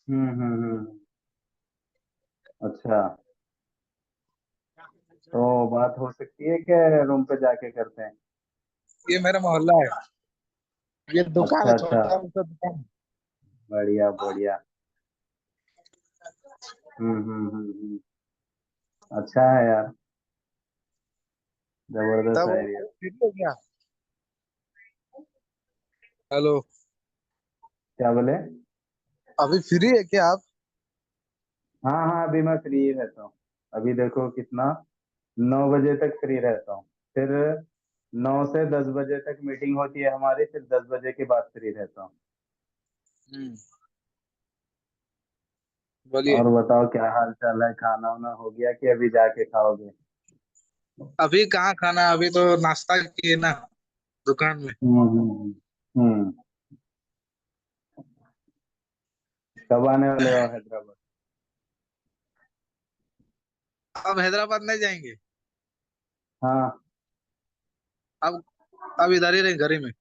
हम्म। अच्छा, तो बात हो सकती है कि रूम पे जाके करते हैं। ये मेरा मोहल्ला है। ये दुकान अच्छा है, अच्छा। छोटा सा दुकान। बढ़िया बढ़िया। अच्छा है यार। जबरदस्त तब आइडिया। फ्री हो गया। हेलो। क्या बोले? अभी फ्री है क्या आप? हाँ हाँ, अभी मैं फ्री ही रहता हूँ। अभी देखो कितना, 9 बजे तक फ्री रहता हूँ। फिर 9 से 10 बजे तक मीटिंग होती है हमारी, फिर 10 बजे के बाद फ्री रहता हूँ। हम्म। बोलिए। और बताओ क्या हाल चाल है, खाना वाना हो गया कि अभी जाके खाओगे? अभी कहाँ खाना, अभी तो नाश्ता किए ना दुकान में। हम्म। कब आने वाले हो हैदराबाद? अब हैदराबाद नहीं जाएंगे। हाँ। अब अब इधर ही रहे, घर ही में।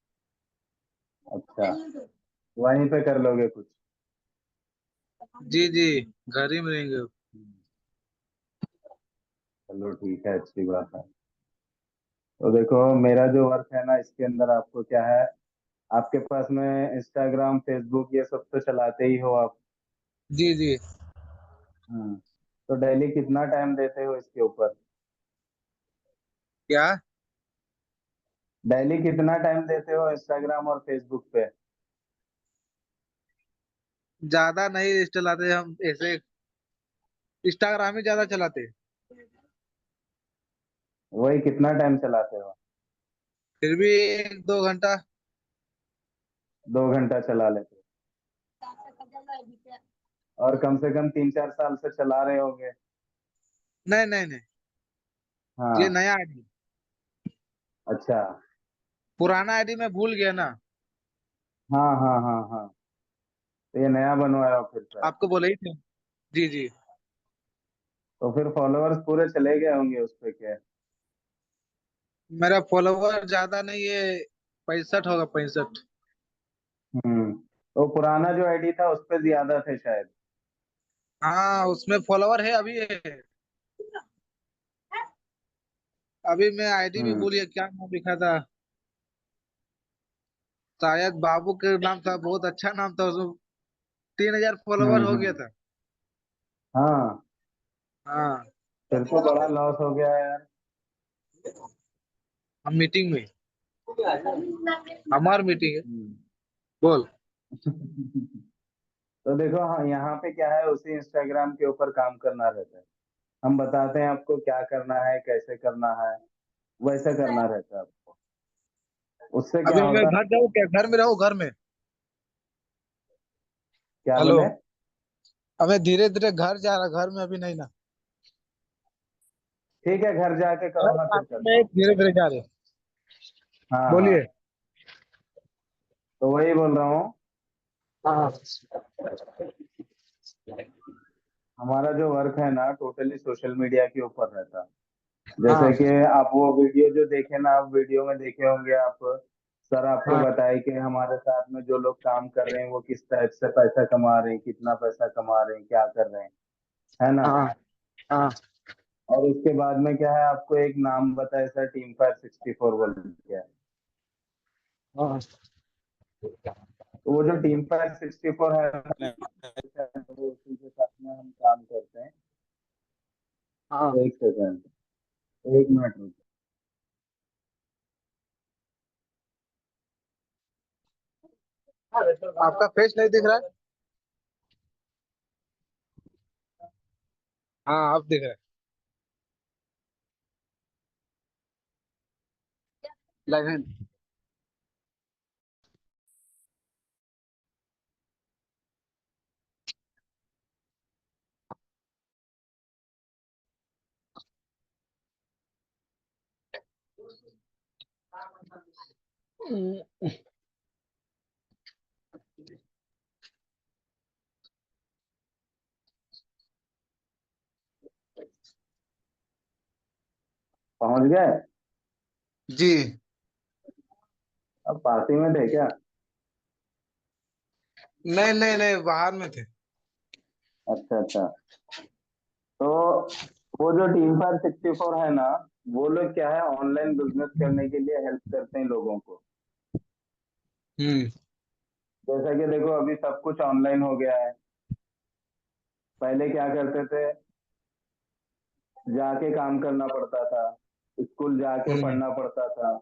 अच्छा, वहीं पे कर लोगे कुछ? जी जी, घर ही में रहेंगे। चलो ठीक है, अच्छी बात है। तो देखो, मेरा जो वर्क है ना, इसके अंदर आपको क्या है, आपके पास में इंस्टाग्राम फेसबुक ये सब तो चलाते ही हो आप। जी जी। हम्म। तो डेली कितना टाइम देते हो इसके ऊपर? क्या? डेली कितना टाइम देते हो इंस्टाग्राम और फेसबुक पे? ज्यादा नहीं चलाते हम ऐसे। इंस्टाग्राम ही ज्यादा चलाते। वही कितना टाइम चलाते हो? फिर भी 1-2 घंटा। 2 घंटा चला लेते हो, और कम से कम 3 4 साल से चला रहे होगे। नहीं नहीं नहीं, ये हाँ। नया आईडी। अच्छा। पुराना आईडी मैं भूल गया ना। हाँ हाँ हाँ हाँ। तो ये नया बनवाया हो फिर से? आपको बोले ही थे। जी जी। तो फिर फॉलोअर्स पूरे चले गए होंगे उस पे के? मेरा फॉलोवर ज्यादा नहीं है, 65 होगा, 65। तो पुराना जो आईडी था उस पे ज्यादा थे शायद। हाँ, उसमें फॉलोवर है अभी है। अभी मैं आईडी भी हम्म भूल गया, क्या नाम लिखा था। शायद बाबू के नाम था, बहुत अच्छा नाम था उसमें। 3,000 फॉलोवर हो गया हम्म। था। हाँ। हाँ। फिर तो बड़ा लॉस हो गया यार। हम मीटिंग में, हमार मीटिंग है। हम्म। बोल। तो देखो, हाँ, यहाँ पे क्या है, उसी इंस्टाग्राम के ऊपर काम करना रहता है। हम बताते हैं आपको क्या करना है, कैसे करना है, वैसे करना रहता है आपको। उससे क्या अभी मैं होता घर है? जाऊँ क्या, घर में रहूँ, घर में? क्या हेलो। बोले? अबे धीरे धीरे घर जा रहा, घर में अभी नहीं ना। ठीक है, घर जाके करो घर ना, फिर पार्किंग करता में हूँ। धीरे धीरे जा रहे। हाँ हाँ। बोलिए। तो वही बोल रहा हूँ। हाँ हमारा जो वर्क है ना, टोटली सोशल मीडिया के ऊपर रहता है। हाँ जैसे कि आप वो वीडियो जो देखे ना, आप वीडियो में देखे होंगे आप, सर आपको हाँ बताए कि हमारे साथ में जो लोग काम कर रहे हैं वो किस टाइप से पैसा कमा रहे हैं, कितना पैसा कमा रहे हैं, क्या कर रहे हैं, है ना। हाँ हाँ और उसके बाद में क्या है, आपको एक नाम बताया सर, Team564 बोल के। हाँ तो वो जो Team564 है, वो उसी के साथ में हम काम करते हैं। हाँ। एक सेकंड, 1 मिनट रुको। आपका फेस नहीं दिख रहा है? हाँ, अब दिख रहा है। लगन। पहुंच गए? जी। अब पास ही में थे क्या? नहीं नहीं नहीं, बाहर में थे। अच्छा अच्छा। तो वो जो Team564 है ना, वो लोग क्या है, ऑनलाइन बिजनेस करने के लिए हेल्प करते हैं लोगों को। हम्म। जैसा कि देखो अभी सब कुछ ऑनलाइन हो गया है। पहले क्या करते थे, जाके काम करना पड़ता था, स्कूल जाके हम्म। पढ़ना पड़ता था।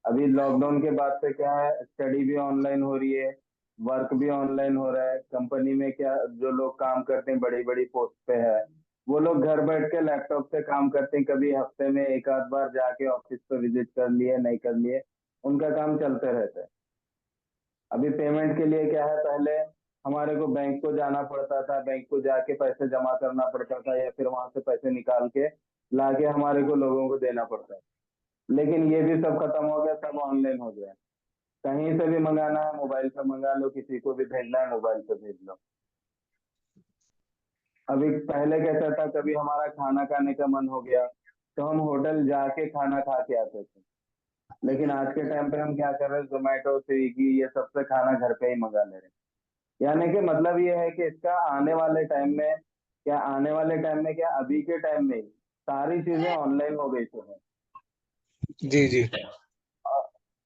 अभी लॉकडाउन के बाद से क्या है, स्टडी भी ऑनलाइन हो रही है, वर्क भी ऑनलाइन हो रहा है। कंपनी में क्या, जो लोग काम करते हैं बड़ी बड़ी पोस्ट पे है, वो लोग घर बैठ के लैपटॉप से काम करते हैं। कभी हफ्ते में एक आध बार जाके ऑफिस पे विजिट कर लिए, नहीं कर लिए, उनका काम चलते रहता है। अभी पेमेंट के लिए क्या है, पहले हमारे को बैंक को जाना पड़ता था, बैंक को जाके पैसे जमा करना पड़ता था, या फिर वहां से पैसे निकाल के लाके हमारे को लोगों को देना पड़ता है। लेकिन ये भी सब खत्म हो गया, सब ऑनलाइन हो गया। कहीं से भी मंगाना है मोबाइल से मंगा लो, किसी को भी भेजना है मोबाइल से भेज लो। अभी पहले कैसा था, कभी हमारा खाना खाने का मन हो गया तो हम होटल जाके खाना खा के आते थे। लेकिन आज के टाइम पे हम क्या कर रहे हैं, जोमेटो स्विगी ये सबसे खाना घर पे ही मंगा ले रहे हैं। यानी कि मतलब ये है कि इसका आने वाले टाइम में क्या, आने वाले टाइम में क्या, अभी के टाइम में ही सारी चीजें ऑनलाइन हो गई तो है। जी जी।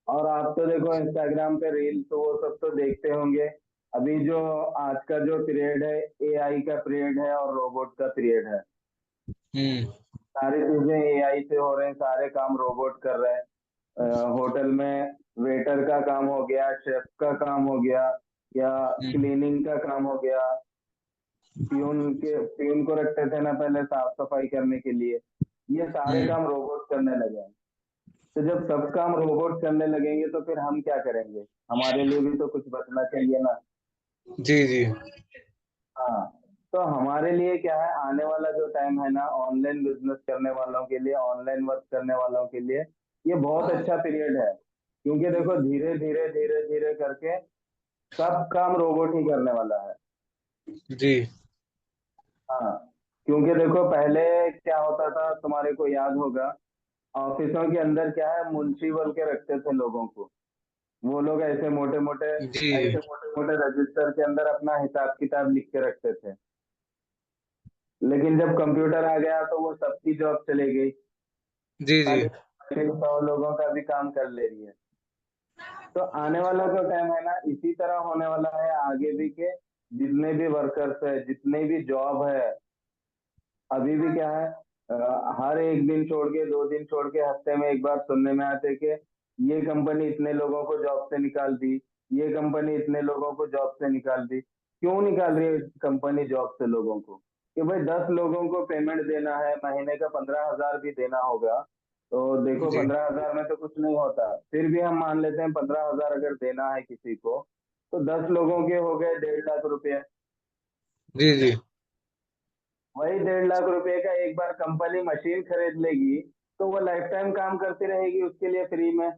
और आप तो देखो इंस्टाग्राम पे रील तो वो सब तो देखते होंगे। अभी जो आज का जो पीरियड है, एआई का पीरियड है और रोबोट का पीरियड है। हम्म। सारी चीजें एआई से हो रहे हैं, सारे काम रोबोट कर रहे हैं। होटल में वेटर का काम हो गया, शेफ का काम हो गया, या हम्म। क्लीनिंग का काम हो गया। प्यून को रखते थे ना पहले साफ सफाई करने के लिए, ये सारे हम्म। काम रोबोट करने लगे हैं। तो जब सब काम रोबोट करने लगेंगे तो फिर हम क्या करेंगे, हमारे लिए भी तो कुछ बचना चाहिए ना। जी जी। हाँ। तो हमारे लिए क्या है, आने वाला जो टाइम है ना, ऑनलाइन बिजनेस करने वालों के लिए, ऑनलाइन वर्क करने वालों के लिए ये बहुत अच्छा पीरियड है। क्योंकि देखो धीरे धीरे धीरे धीरे करके सब काम रोबोट ही करने वाला है। जी हाँ। क्योंकि देखो पहले क्या होता था, तुम्हारे को याद होगा, ऑफिसों के अंदर क्या है, मुंशी बोल के रखते थे लोगों को। वो लोग ऐसे जी मोटे मोटे रजिस्टर के अंदर अपना हिसाब किताब लिख के रखते थे। लेकिन जब कंप्यूटर आ गया तो वो सबकी जॉब चली गई। जी। जी खाली मशीन 100 लोगों का भी काम कर ले रही है। तो आने वाला जो टाइम है ना, इसी तरह होने वाला है आगे भी, के जितने भी वर्कर्स है, जितने भी जॉब है, अभी भी क्या है, हर एक दिन छोड़ के, 2 दिन छोड़ के, हफ्ते में एक बार सुनने में आते कि ये कंपनी इतने लोगों को जॉब से निकाल दी, ये कंपनी इतने लोगों को जॉब से निकाल दी। क्यों निकाल रही है कंपनी जॉब से लोगों को? कि भाई 10 लोगों को पेमेंट देना है, महीने का 15,000 भी देना होगा। तो देखो जी 15,000 में तो कुछ नहीं होता, फिर भी हम मान लेते हैं 15,000 अगर देना है किसी को, तो 10 लोगों के हो गए 1.5 लाख रुपए। जी। जी वही 1.5 लाख रुपए का एक बार कंपनी मशीन खरीद लेगी, तो वो लाइफ टाइम काम करती रहेगी उसके लिए फ्री में।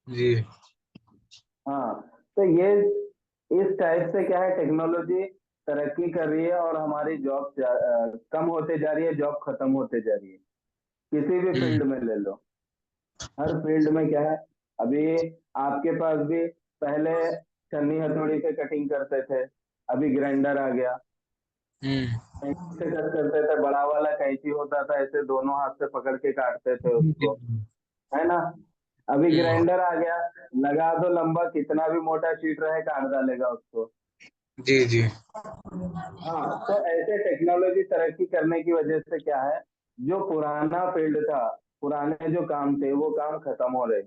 जी। हाँ। तो ये इस टाइप से क्या है, टेक्नोलॉजी तरक्की कर रही है और हमारी जॉब कम होते जा रही है, जॉब खत्म होते जा रही है। किसी भी हम्म। फील्ड में ले लो, हर फील्ड में क्या है। अभी आपके पास भी पहले छन्नी हथौड़ी से कटिंग करते थे, अभी ग्राइंडर आ गया। हम्म। कैंची से कट करते थे, बड़ा वाला कैंची होता था, ऐसे दोनों हाथ से पकड़ के काटते थे जी उसको, है ना। अभी हम्म। ग्राइंडर आ गया, लगा दो लंबा, कितना भी मोटा शीट रहे काट डालेगा उसको। जी जी। हाँ। तो ऐसे टेक्नोलॉजी तरक्की करने की वजह से क्या है, जो पुराना फील्ड था, पुराने जो काम थे, वो काम खत्म हो रहे।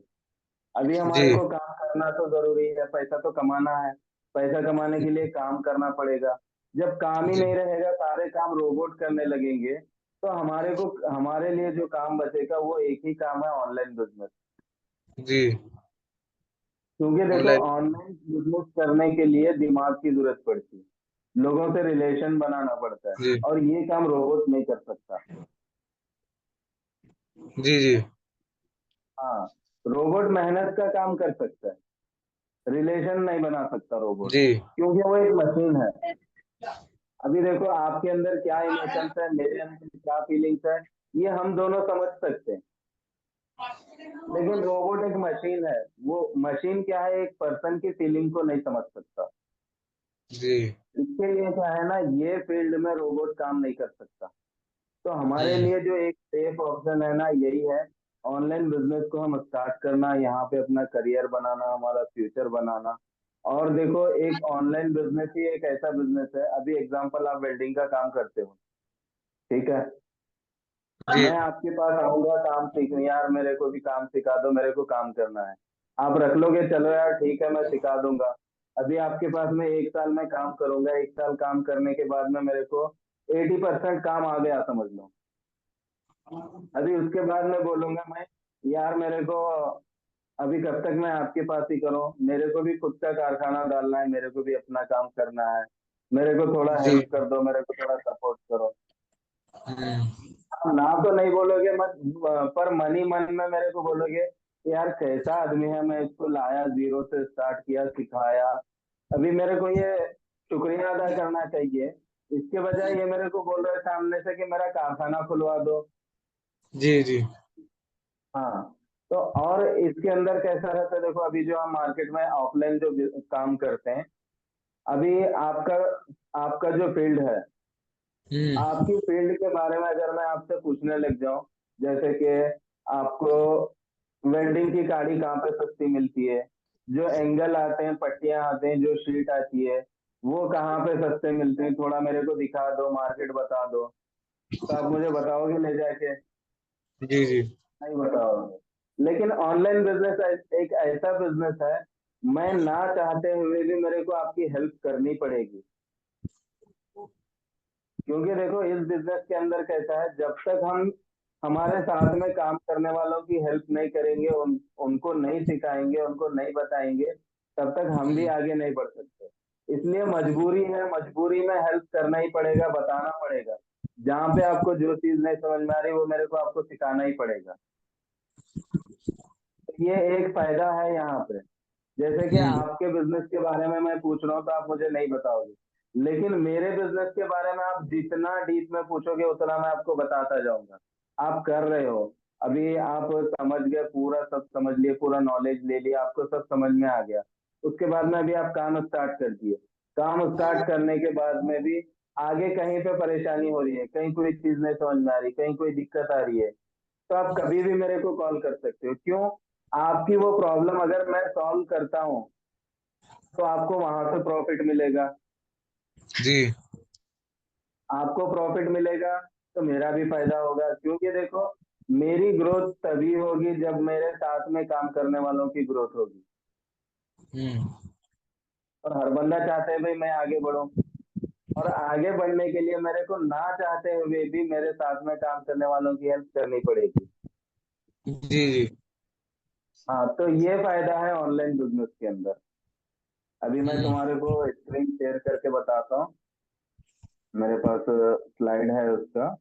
अभी जी हमारे को काम करना तो जरूरी है, पैसा तो कमाना है। पैसा कमाने के लिए काम करना पड़ेगा। जब काम ही जी नहीं रहेगा, सारे काम रोबोट करने लगेंगे, तो हमारे लिए जो काम बचेगा वो एक ही काम है, ऑनलाइन बिजनेस। जी। क्योंकि देखो ऑनलाइन। ऑनलाइन बिजनेस करने के लिए दिमाग की जरूरत पड़ती है, लोगों से रिलेशन बनाना पड़ता है, जी और ये काम रोबोट नहीं कर सकता। जी। जी हाँ। रोबोट मेहनत का काम कर सकता है, रिलेशन नहीं बना सकता रोबोट, जी क्योंकि वो एक मशीन है। अभी देखो आपके अंदर क्या इमोशंस है, मेरे अंदर क्या फीलिंग्स है, ये हम दोनों समझ सकते हैं। लेकिन रोबोट एक मशीन है, वो मशीन क्या है, एक पर्सन की फीलिंग को नहीं समझ सकता। जी। इसके लिए क्या है ना, ये फील्ड में रोबोट काम नहीं कर सकता। तो हमारे हम्म। लिए जो एक सेफ ऑप्शन है ना, यही है, ऑनलाइन बिजनेस को हम स्टार्ट करना, यहाँ पे अपना करियर बनाना, हमारा फ्यूचर बनाना। और देखो, एक ऑनलाइन बिजनेस ही एक ऐसा बिजनेस है, अभी एग्जांपल आप वेल्डिंग का काम करते हो, ठीक है। जी। मैं आपके पास आऊंगा काम सीखने, यार मेरे को भी काम सिखा दो, मेरे को काम करना है। आप रख लोगे, चलो यार ठीक है मैं सिखा दूंगा। अभी आपके पास में 1 साल में काम करूंगा, 1 साल काम करने के बाद में मेरे को 80% काम आ गया समझ लो। अभी उसके बाद मैं बोलूंगा मैं, यार मेरे को अभी कब तक मैं आपके पास ही करूं, मेरे को भी खुद का कारखाना डालना है, मेरे को भी अपना काम करना है, मेरे को थोड़ा जी। हेल्प कर दो, मेरे को थोड़ा सपोर्ट करो। हम्म। आप ना तो नहीं बोलोगे मत, पर मन ही मन में मेरे को बोलोगे, यार कैसा आदमी है, मैं इसको लाया, जीरो से स्टार्ट किया, सिखाया। अभी मेरे को ये शुक्रिया अदा करना चाहिए, इसके बजाय ये मेरे को बोल रहे हैं सामने से कि मेरा कारखाना खुलवा दो। जी। जी। हाँ। तो और इसके अंदर कैसा रहता है, देखो अभी जो हम मार्केट में ऑफलाइन जो काम करते हैं, अभी आपका आपका जो फील्ड है, हम्म। आपकी फील्ड के बारे में अगर मैं आपसे पूछने लग जाऊं, जैसे कि आपको वेल्डिंग की गाड़ी कहाँ पे सस्ती मिलती है, जो एंगल आते हैं, पट्टियां आते हैं, जो शीट आती है, वो कहाँ पे सस्ते मिलते हैं, थोड़ा मेरे को दिखा दो, मार्केट बता दो। तो आप मुझे बताओगे ले जाके? जी। जी। नहीं बताओगे। लेकिन ऑनलाइन बिजनेस एक ऐसा बिजनेस है, मैं ना चाहते हुए भी मेरे को आपकी हेल्प करनी पड़ेगी। क्योंकि देखो इस बिजनेस के अंदर कैसा है, जब तक हम हमारे साथ में काम करने वालों की हेल्प नहीं करेंगे, उनको नहीं सिखाएंगे, उनको नहीं बताएंगे, तब तक हम भी हम्म। आगे नहीं बढ़ सकते। इसलिए मजबूरी है, मजबूरी में हेल्प करना ही पड़ेगा, बताना पड़ेगा। जहाँ पे आपको जो चीज नहीं समझ में आ रही, वो मेरे को आपको सिखाना ही पड़ेगा। ये एक फायदा है यहाँ पे। जैसे कि हम्म। आपके बिजनेस के बारे में मैं पूछ रहा हूँ तो आप मुझे नहीं बताओगे, लेकिन मेरे बिजनेस के बारे में आप जितना डीप में पूछोगे उतना मैं आपको बताता जाऊंगा। आप कर रहे हो, अभी आप समझ गए, पूरा सब समझ लिए, पूरा नॉलेज ले लिया, आपको सब समझ में आ गया। उसके बाद में अभी आप काम स्टार्ट कर दिए, काम स्टार्ट करने के बाद में भी आगे कहीं पे परेशानी हो रही है, कहीं कोई चीज नहीं समझ में आ रही, कहीं कोई दिक्कत आ रही है, तो आप कभी भी मेरे को कॉल कर सकते हो। क्यों? आपकी वो प्रॉब्लम अगर मैं सॉल्व करता हूँ तो आपको वहां से प्रॉफिट मिलेगा, जी। आपको प्रॉफिट मिलेगा, तो मेरा भी फायदा होगा। क्योंकि देखो, मेरी ग्रोथ तभी होगी जब मेरे साथ में काम करने वालों की ग्रोथ होगी। हम्म। और हर बंदा चाहता है भाई मैं आगे बढ़ूं, और आगे बढ़ने के लिए मेरे को ना चाहते हुए भी मेरे साथ में काम करने वालों की हेल्प करनी पड़ेगी। जी। जी। हाँ, तो ये फायदा है ऑनलाइन बिजनेस के अंदर। अभी मैं हम्म। तुम्हारे को स्क्रीन शेयर करके बताता हूँ, मेरे पास स्लाइड है उसका,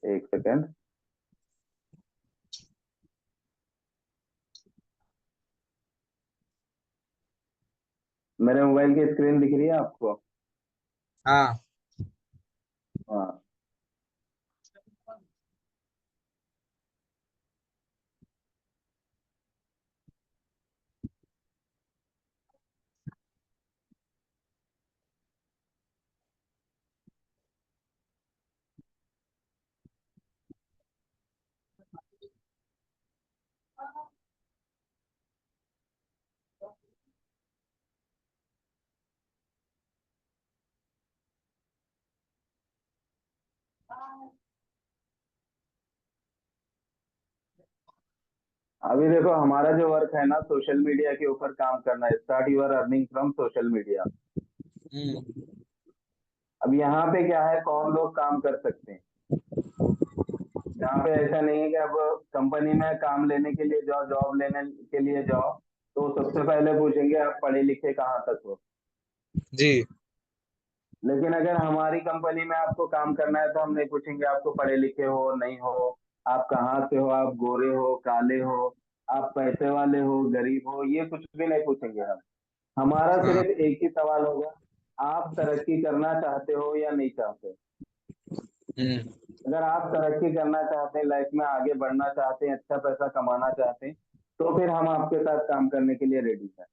एक सेकेंड। मेरे मोबाइल की स्क्रीन दिख रही है आपको? हाँ। हाँ। अभी देखो, हमारा जो वर्क है ना, सोशल मीडिया के ऊपर काम करना है, start your earning from social media. हम्म। अब यहाँ पे क्या है, कौन लोग काम कर सकते हैं? यहाँ पे ऐसा नहीं है कि अब कंपनी में काम लेने के लिए जाओ, जॉब लेने के लिए जाओ, तो सबसे पहले पूछेंगे आप पढ़े लिखे कहाँ तक हो। जी। लेकिन अगर हमारी कंपनी में आपको काम करना है तो हम नहीं पूछेंगे आपको पढ़े लिखे हो नहीं हो, आप कहाँ से हो, आप गोरे हो काले हो, आप पैसे वाले हो गरीब हो, ये कुछ भी नहीं पूछेंगे हम। हमारा हाँ। सिर्फ एक ही सवाल होगा, आप तरक्की करना चाहते हो या नहीं चाहते? हम्म। अगर आप तरक्की करना चाहते हैं, लाइफ में आगे बढ़ना चाहते हैं, अच्छा पैसा कमाना चाहते हैं, तो फिर हम आपके साथ काम करने के लिए रेडी हैं।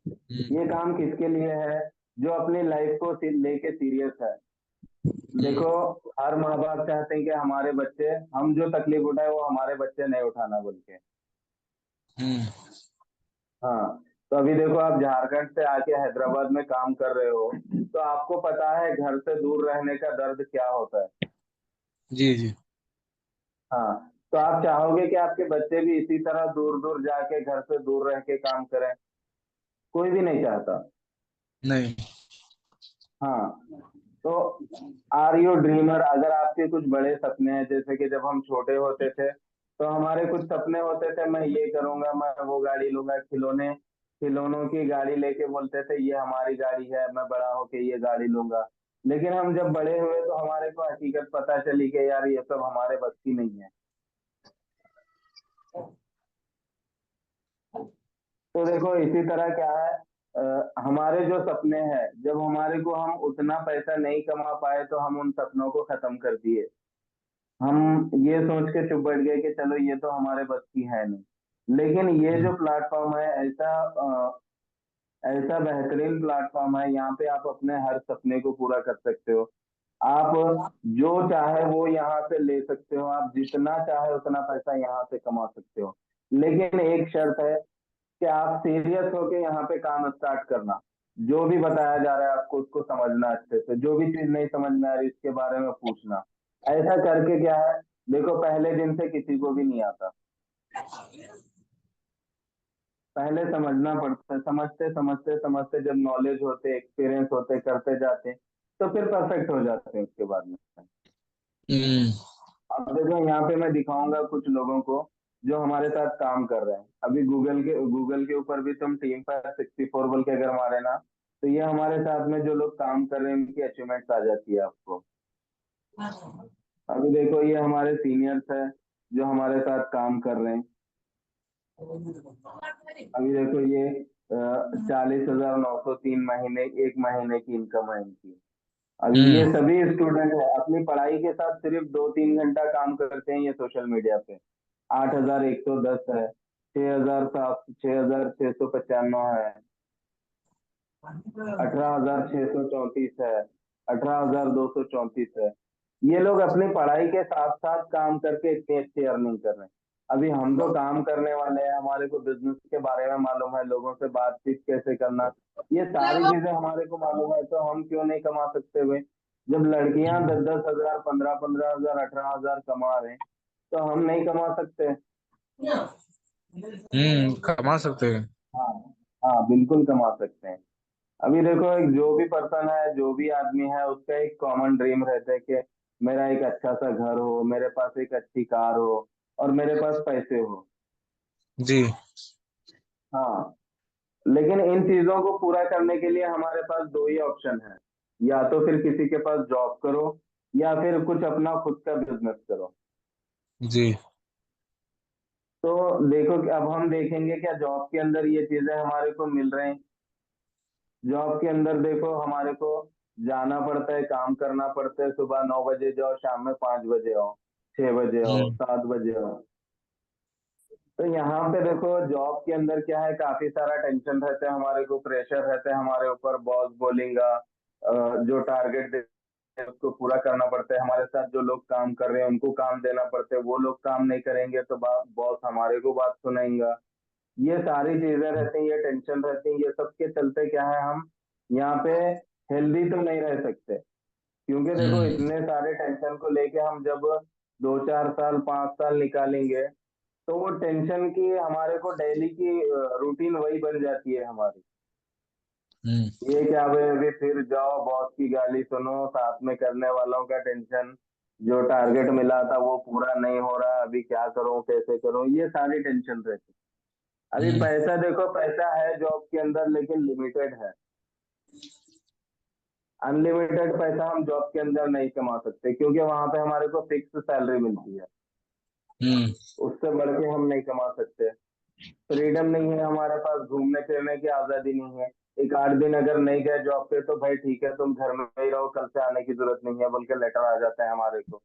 ये हम्म। काम किसके लिए है? जो अपनी लाइफ को लेके सीरियस है। हम्म। देखो, हर माँ बाप चाहते हैं कि हमारे बच्चे, हम जो तकलीफ उठाए वो हमारे बच्चे नहीं उठाना बोल के। हम्म। हाँ। तो अभी देखो, आप झारखंड से आके हैदराबाद में काम कर रहे हो, तो आपको पता है घर से दूर रहने का दर्द क्या होता है। जी जी। हाँ। तो आप चाहोगे कि आपके बच्चे भी इसी तरह दूर दूर जाके घर से दूर रह के काम करें? कोई भी नहीं चाहता। नहीं। हाँ। तो आर यू ड्रीमर? अगर आपके कुछ बड़े सपने हैं, जैसे कि जब हम छोटे होते थे तो हमारे कुछ सपने होते थे, मैं ये करूंगा, मैं वो गाड़ी लूंगा, खिलौने, खिलौनों की गाड़ी लेके बोलते थे ये हमारी गाड़ी है, मैं बड़ा होके ये गाड़ी लूंगा। लेकिन हम जब बड़े हुए तो हमारे को हकीकत पता चली कि यार ये सब हमारे बस की नहीं है। तो देखो, इसी तरह क्या है, हमारे जो सपने हैं, जब हमारे को हम उतना पैसा नहीं कमा पाए तो हम उन सपनों को खत्म कर दिए। हम ये सोच के चुप बैठ गए कि चलो ये तो हमारे बस की है नहीं। लेकिन ये हम्म। जो प्लेटफॉर्म है, ऐसा बेहतरीन प्लेटफॉर्म है, यहाँ पे आप अपने हर सपने को पूरा कर सकते हो। आप जो चाहे वो यहाँ से ले सकते हो, आप जितना चाहे उतना पैसा यहाँ से कमा सकते हो। लेकिन एक शर्त है कि आप सीरियस होके यहाँ पे काम स्टार्ट करना। जो भी बताया जा रहा है आपको उसको समझना अच्छे से, जो भी चीज नहीं समझ में आ रही उसके बारे में पूछना। ऐसा करके क्या है, देखो पहले दिन से किसी को भी नहीं आता। पहले समझना पड़ता है, समझते समझते समझते जब नॉलेज होते, एक्सपीरियंस होते, करते जाते, तो फिर परफेक्ट हो जाते हैं उसके बाद में। हम्म। अब देखो, यहाँ पे मैं दिखाऊंगा कुछ लोगों को जो हमारे साथ काम कर रहे हैं। अभी गूगल के ऊपर भी तुम टीम पर 64 बोल के अगर मारे ना, तो ये हमारे साथ में जो लोग काम कर रहे हैं उनकी अचीवमेंट्स आ जाती है आपको। अभी देखो, ये हमारे सीनियर्स है जो हमारे साथ काम कर रहे हैं। अभी देखो, ये 40,903 एक महीने की इनकम है इनकी। अभी ये हम्म। सभी स्टूडेंट है, अपनी पढ़ाई के साथ सिर्फ 2-3 घंटा काम करते हैं ये सोशल मीडिया पे। 8,110 है, 6,695 है, 18,634 है, 18,234 है। ये लोग अपनी पढ़ाई के साथ साथ काम करके इतनी अच्छी अर्निंग कर रहे हैं। अभी हम तो काम करने वाले हैं, हमारे को बिजनेस के बारे में मालूम है, लोगों से बातचीत कैसे करना, ये सारी चीजें हमारे को मालूम है, तो हम क्यों नहीं कमा सकते हुए? जब लड़कियां 10-10 हजार, 15-15 हजार, 18 हजार कमा रहे हैं, तो हम नहीं कमा सकते? कमा सकते हैं। हाँ। हाँ, बिल्कुल कमा सकते हैं। अभी देखो, एक जो भी पर्सन है, जो भी आदमी है, उसका एक कॉमन ड्रीम रहता है कि मेरा एक अच्छा सा घर हो, मेरे पास एक अच्छी कार हो, और मेरे पास पैसे हो। जी। हाँ। लेकिन इन चीजों को पूरा करने के लिए हमारे पास दो ही ऑप्शन है, या तो फिर किसी के पास जॉब करो, या फिर कुछ अपना खुद का बिजनेस करो। जी। तो देखो कि अब हम देखेंगे क्या जॉब के अंदर ये चीजें हमारे को मिल रहे हैं। जॉब के अंदर देखो, हमारे को जाना पड़ता है, काम करना पड़ता है, सुबह 9 बजे जाओ, शाम में 5 बजे आओ, 6 बजे आओ, हम्म। 7 बजे आओ। तो यहाँ पे देखो, जॉब के अंदर क्या है, काफी सारा टेंशन रहता है, हमारे को प्रेशर रहता है, हमारे ऊपर बॉस बोलेगा, जो टारगेट दे उसको पूरा करना पड़ता है, हमारे साथ जो लोग काम कर रहे हैं उनको काम देना पड़ता है, वो लोग काम नहीं करेंगे तो बॉस हमारे को बात सुनाएगा। ये सारी चीजें रहती हैं, ये टेंशन रहती है, ये सब के चलते क्या है, हम यहाँ पे हेल्दी तो नहीं रह सकते। क्योंकि देखो, हम्म। इतने सारे टेंशन को लेके हम जब 2-4 साल 5 साल निकालेंगे, तो वो टेंशन की हमारे को डेली की रूटीन वही बन जाती है हमारी। हम्म। ये क्या भाई, अभी फिर जाओ बॉस की गाली सुनो, साथ में करने वालों का टेंशन, जो टारगेट मिला था वो पूरा नहीं हो रहा, अभी क्या करूं, कैसे करूं, ये सारी टेंशन रहती है। अभी हम्म। पैसा देखो, पैसा है जॉब के अंदर लेकिन लिमिटेड है। अनलिमिटेड पैसा हम जॉब के अंदर नहीं कमा सकते, क्योंकि वहां पे हमारे को फिक्स सैलरी मिलती है। हम्म। उससे बढ़ के हम नहीं कमा सकते। फ्रीडम नहीं है हमारे पास, घूमने फिरने की आजादी नहीं है। एक 8 दिन अगर नहीं गए जॉब पे तो भाई ठीक है, तुम घर में ही रहो, कल से आने की जरूरत नहीं है, बल्कि लेटर आ जाता है हमारे को।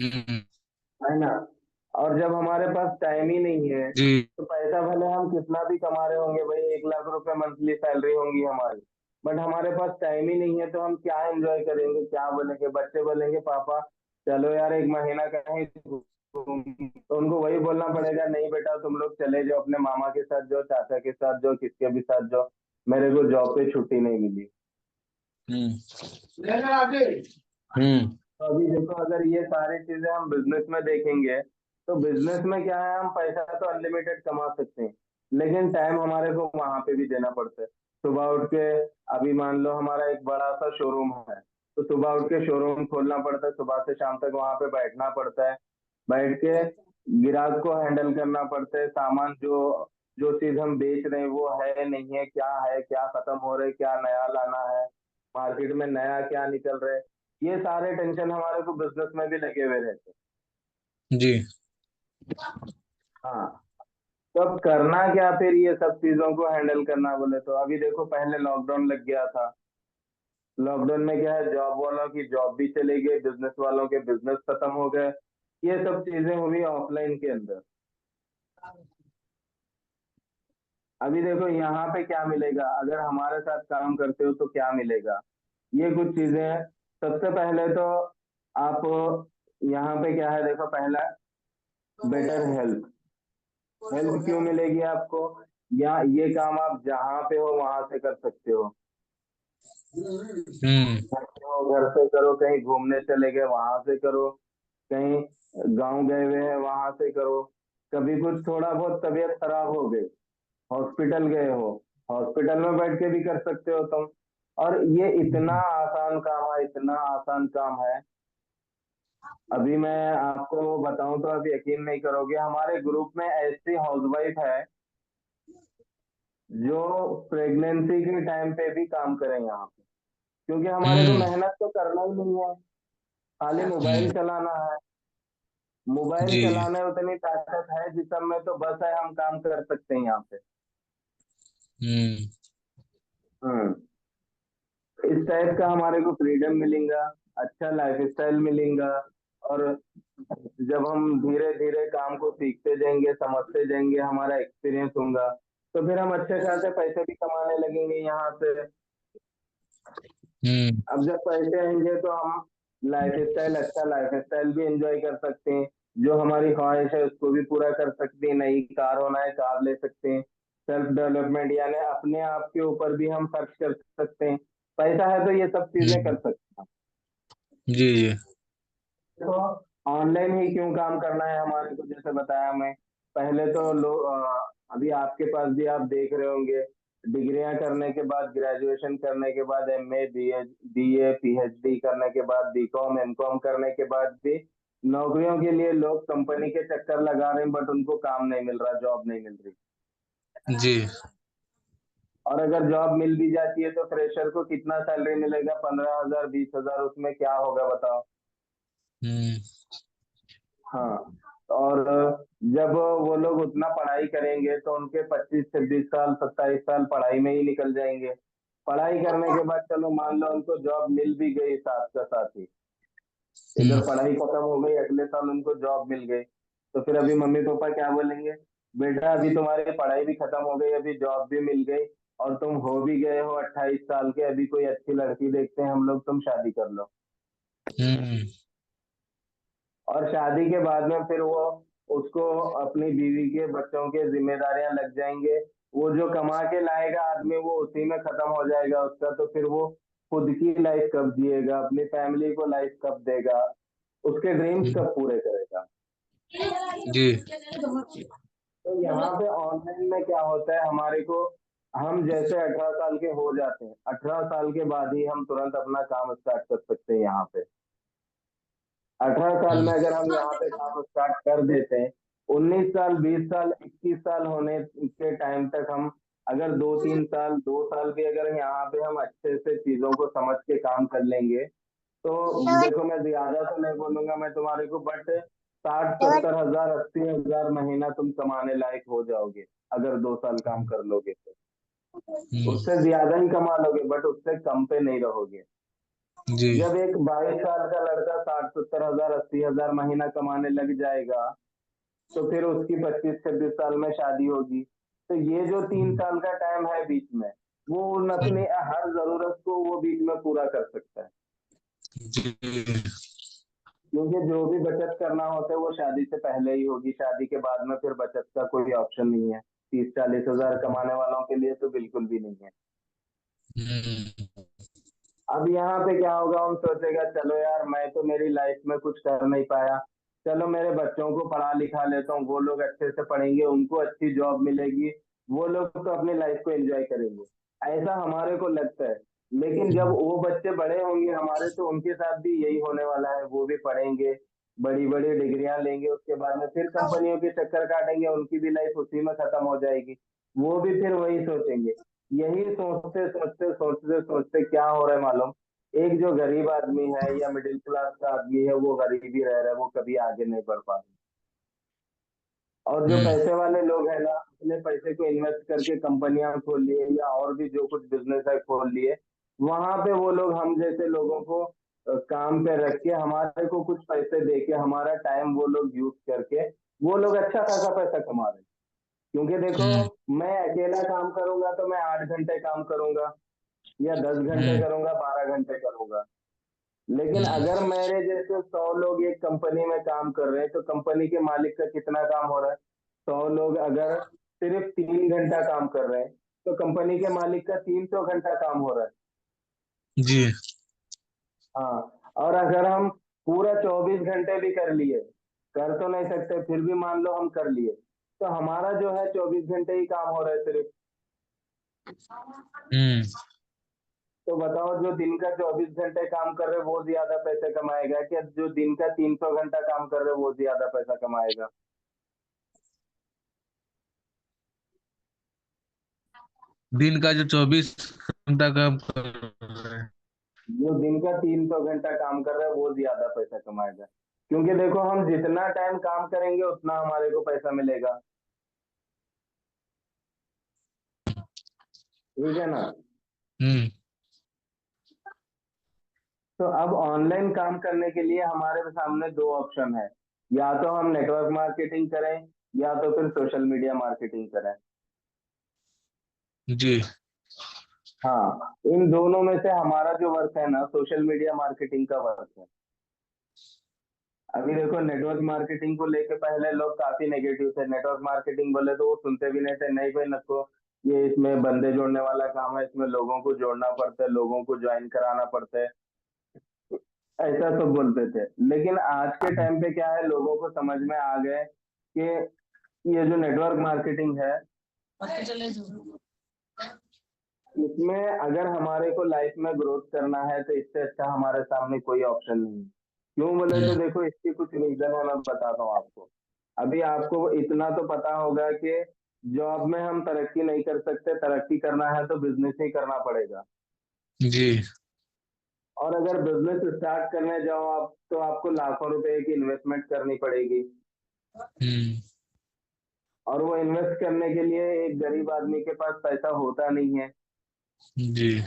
हम्म। है ना? और जब हमारे पास टाइम ही नहीं है, जी। तो पैसा भले हम कितना भी कमा रहे होंगे भाई, 1 लाख रुपए मंथली सैलरी होंगी हमारी, बट हमारे पास टाइम ही नहीं है, तो हम क्या एंजॉय करेंगे, क्या बोलेंगे, बच्चे बोलेंगे पापा चलो यार एक महीना कहीं तो उनको वही बोलना पड़ेगा, नहीं बेटा तुम लोग चले जाओ अपने मामा के साथ जाओ, चाचा के साथ जाओ, किसके भी साथ जाओ, मेरे को जॉब पे छुट्टी नहीं मिली। हम्म। तो अभी देखो अगर ये सारी चीजें हम बिजनेस में देखेंगे, तो बिजनेस में क्या है, हम पैसा तो अनलिमिटेड कमा सकते हैं, लेकिन टाइम हमारे को वहां पे भी देना पड़ता है। सुबह उठ के, अभी मान लो हमारा एक बड़ा सा शोरूम है, तो सुबह उठ के शोरूम खोलना पड़ता है, सुबह से शाम तक वहां पे बैठना पड़ता है, बैठ के ग्राहक को हैंडल करना पड़ता है, सामान जो जो चीज हम बेच रहे हैं वो है नहीं है, क्या खत्म हो रहा है, क्या नया लाना है, मार्केट में नया क्या निकल रहा है, ये सारे टेंशन हमारे को बिजनेस में भी लगे हुए रहते जी। हैं। हाँ। तो अब करना क्या फिर ये सब चीजों को हैंडल करना बोले तो, अभी देखो पहले लॉकडाउन लग गया था, लॉकडाउन में क्या है, जॉब वालों की जॉब भी चली गई, बिजनेस वालों के बिजनेस खत्म हो गए, ये सब चीजें हुई ऑफलाइन के अंदर। अभी देखो यहाँ पे क्या मिलेगा, अगर हमारे साथ काम करते हो तो क्या मिलेगा, ये कुछ चीजें हैं। सबसे पहले तो आप, यहाँ पे क्या है देखो, पहला बेटर हेल्थ। हेल्थ क्यों मिलेगी आपको, या ये काम आप जहाँ पे हो वहां से कर सकते हो, हम्म। घर पे हो घर से करो, कहीं घूमने चले गए वहां से करो, कहीं गांव गए हुए हैं वहां से करो, कभी कुछ थोड़ा बहुत तबीयत खराब हो गई, हॉस्पिटल गए हो, हॉस्पिटल में बैठ के भी कर सकते हो तुम। और ये इतना आसान काम है, इतना आसान काम है। अभी मैं आपको बताऊं तो आप यकीन नहीं करोगे, हमारे ग्रुप में ऐसी हाउसवाइफ है जो प्रेगनेंसी के टाइम पे भी काम करें यहाँ पे, क्योंकि हमारे को हम्म। मेहनत तो करना ही नहीं है, खाली मोबाइल हम्म। चलाना है। मोबाइल जी। चलाने में उतनी ताकत है जिसम में, तो बस है हम काम कर सकते हैं यहाँ पे। हम्म। हम्म। इस टाइप का हमारे को फ्रीडम मिलेगा, अच्छा लाइफ स्टाइल मिलेगा। और जब हम धीरे धीरे काम को सीखते जाएंगे, समझते जाएंगे, हमारा एक्सपीरियंस होगा, तो फिर हम अच्छे खासे पैसे भी कमाने लगेंगे यहाँ से। हम्म। अब जब पैसे आएंगे तो हम लाइफ स्टाइल, अच्छा लाइफ स्टाइल भी एंजॉय कर सकते हैं, जो हमारी ख्वाहिश है उसको भी पूरा कर सकते हैं, नई कार होना है कार ले सकते हैं, सेल्फ डेवलपमेंट यानी अपने आप के ऊपर भी हम खर्च कर सकते हैं, पैसा है तो ये सब चीजें कर हम्म। सकते हैं। जी। जी। तो ऑनलाइन ही क्यों काम करना है हमारे को, जैसे बताया मैं पहले, तो लोग अभी आपके पास भी आप देख रहे होंगे, डिग्रियां करने के बाद, ग्रेजुएशन करने के बाद, एमए बीए पीएचडी करने के बाद, बीकॉम एमकॉम करने के बाद भी नौकरियों के लिए लोग कंपनी के चक्कर लगा रहे हैं, बट उनको काम नहीं मिल रहा, जॉब नहीं मिल रही। जी। और अगर जॉब मिल भी जाती है तो फ्रेशर को कितना सैलरी मिलेगा, 15,000 20,000, उसमें क्या होगा बताओ। हम्म। हाँ। और जब वो लोग उतना पढ़ाई करेंगे तो उनके 25 26 साल 27 साल पढ़ाई में ही निकल जाएंगे। पढ़ाई करने के बाद चलो मान लो उनको जॉब मिल भी गई, साथ का साथ ही हम्म। इधर पढ़ाई खत्म हो गई, अगले साल उनको जॉब मिल गई, तो फिर अभी मम्मी पापा क्या बोलेंगे, बेटा अभी तुम्हारी पढ़ाई भी खत्म हो गई, अभी जॉब भी मिल गई, और तुम हो भी गए हो 28 साल के, अभी कोई अच्छी लड़की देखते हैं हम लोग, तुम शादी कर लो। हम्म। और शादी के बाद में फिर वो, उसको अपनी बीवी के बच्चों के जिम्मेदारियां लग जाएंगे, वो जो कमा के लाएगा आदमी वो उसी में खत्म हो जाएगा उसका, तो फिर वो खुद की लाइफ कब जिएगा, अपनी फैमिली को लाइफ कब देगा, उसके ड्रीम्स हम्म। कब पूरे करेगा। जी। तो यहाँ पे ऑनलाइन में क्या होता है हमारे को, हम जैसे 18 साल के हो जाते हैं, 18 साल के बाद ही हम तुरंत अपना काम स्टार्ट कर सकते हैं यहाँ पे। 18 साल हम्म। में अगर हम यहाँ पे काम स्टार्ट कर देते हैं, 19 साल 20 साल 21 साल होने के टाइम तक हम, अगर 2 3 साल 2 साल भी अगर यहाँ पे हम अच्छे से चीजों को समझ के काम कर लेंगे, तो देखो मैं ज्यादा तो नहीं बोलूंगा मैं तुम्हारे को, बट 60 70 हजार 80 हजार महीना तुम कमाने लायक हो जाओगे, अगर 2 साल काम कर लोगे तो। हम्म। उससे ज्यादा ही कमा लोगे, बट उससे कम पे नहीं रहोगे। जी। जब एक 22 साल का लड़का 60 70 हजार 80 हजार महीना कमाने लग जाएगा, तो फिर उसकी 25-26 साल में शादी होगी। तो ये जो 3 साल का टाइम है बीच में, वो उन अपनी हर जरूरत को वो बीच में पूरा कर सकता है। जी। क्योंकि जो भी बचत करना होता है वो शादी से पहले ही होगी, शादी के बाद में फिर बचत का कोई ऑप्शन नहीं है। 30-40 हजार कमाने वालों के लिए तो बिल्कुल भी नहीं है। हम्म। अब यहाँ पे क्या होगा, हम सोचेगा चलो यार मैं तो मेरी लाइफ में कुछ कर नहीं पाया, चलो मेरे बच्चों को पढ़ा लिखा लेता हूँ, वो लोग अच्छे से पढ़ेंगे, उनको अच्छी जॉब मिलेगी, वो लोग तो अपनी लाइफ को एंजॉय करेंगे, ऐसा हमारे को लगता है। लेकिन जब वो बच्चे बड़े होंगे हमारे, तो उनके साथ भी यही होने वाला है, वो भी पढ़ेंगे, बड़ी बड़ी डिग्रियां लेंगे, उसके बाद में फिर कंपनियों के चक्कर काटेंगे, उनकी भी लाइफ उसी में खत्म हो जाएगी। वो भी फिर वही सोचेंगे। यही सोचते सोचते सोचते सोचते क्या हो रहा है मालूम, एक जो गरीब आदमी है या मिडिल क्लास का आदमी है वो गरीब ही रह रहा है, वो कभी आगे नहीं बढ़ पा रहा। और जो हम्म। पैसे वाले लोग हैं ना, अपने पैसे को इन्वेस्ट करके कंपनियां खोल लिए या और भी जो कुछ बिजनेस है खोल लिए, वहां पे वो लोग हम जैसे लोगों को काम पे रख के हमारे को कुछ पैसे दे के हमारा टाइम वो लोग यूज करके वो लोग अच्छा खासा पैसा कमा रहे हैं। क्योंकि देखो, हम्म। मैं अकेला काम करूंगा तो मैं 8 घंटे काम करूंगा या 10 घंटे हम्म। करूंगा, 12 घंटे करूंगा। लेकिन हम्म। अगर मेरे जैसे 100 लोग एक कंपनी में काम कर रहे हैं तो कंपनी के मालिक का कितना काम हो रहा है? 100 लोग अगर सिर्फ 3 घंटा काम कर रहे हैं तो कंपनी के मालिक का 300 घंटा काम हो रहा है। जी। हाँ, और अगर हम पूरा 24 घंटे भी कर लिए, कर तो नहीं सकते, फिर भी मान लो हम कर लिए, तो हमारा जो है 24 घंटे ही काम हो रहा है सिर्फ। हम्म। तो बताओ, जो दिन का 24 घंटे काम कर रहे वो ज्यादा पैसे कमाएगा, क्या जो दिन का 300 घंटा काम कर रहे वो ज्यादा पैसा कमाएगा? दिन का जो 24 घंटा काम कर रहे हैं। जो दिन का 300 घंटा काम कर रहा है वो ज्यादा पैसा कमाएगा। क्योंकि देखो, हम जितना टाइम काम करेंगे उतना हमारे को पैसा मिलेगा। ठीक है ना? हम्म। तो अब ऑनलाइन काम करने के लिए हमारे सामने दो ऑप्शन है, या तो हम नेटवर्क मार्केटिंग करें या तो फिर सोशल मीडिया मार्केटिंग करें। जी। हाँ, इन दोनों में से हमारा जो वर्क है ना, सोशल मीडिया मार्केटिंग का वर्क है। अभी देखो, नेटवर्क मार्केटिंग को लेके पहले लोग काफी नेगेटिव थे, नेटवर्क मार्केटिंग बोले तो वो सुनते भी नहीं थे, नहीं भाई नको, ये इसमें बंदे जोड़ने वाला काम है, इसमें लोगों को जोड़ना पड़ता है, लोगों को ज्वाइन कराना पड़ता है, ऐसा सब बोलते थे। लेकिन आज के टाइम पे क्या है, लोगों को समझ में आ गए कि ये जो नेटवर्क मार्केटिंग है, इसमें अगर हमारे को लाइफ में ग्रोथ करना है तो इससे अच्छा हमारे सामने कोई ऑप्शन नहीं है। क्यों बोले तो हम्म। देखो, इसकी कुछ रीजन है, मैं बताता हूँ आपको। अभी आपको इतना तो पता होगा कि जॉब में हम तरक्की नहीं कर सकते, तरक्की करना है तो बिजनेस ही करना पड़ेगा। जी। और अगर बिजनेस स्टार्ट करने जाओ आप तो आपको लाखों रुपए की इन्वेस्टमेंट करनी पड़ेगी। हम्म। और वो इन्वेस्ट करने के लिए एक गरीब आदमी के पास पैसा होता नहीं है। जी।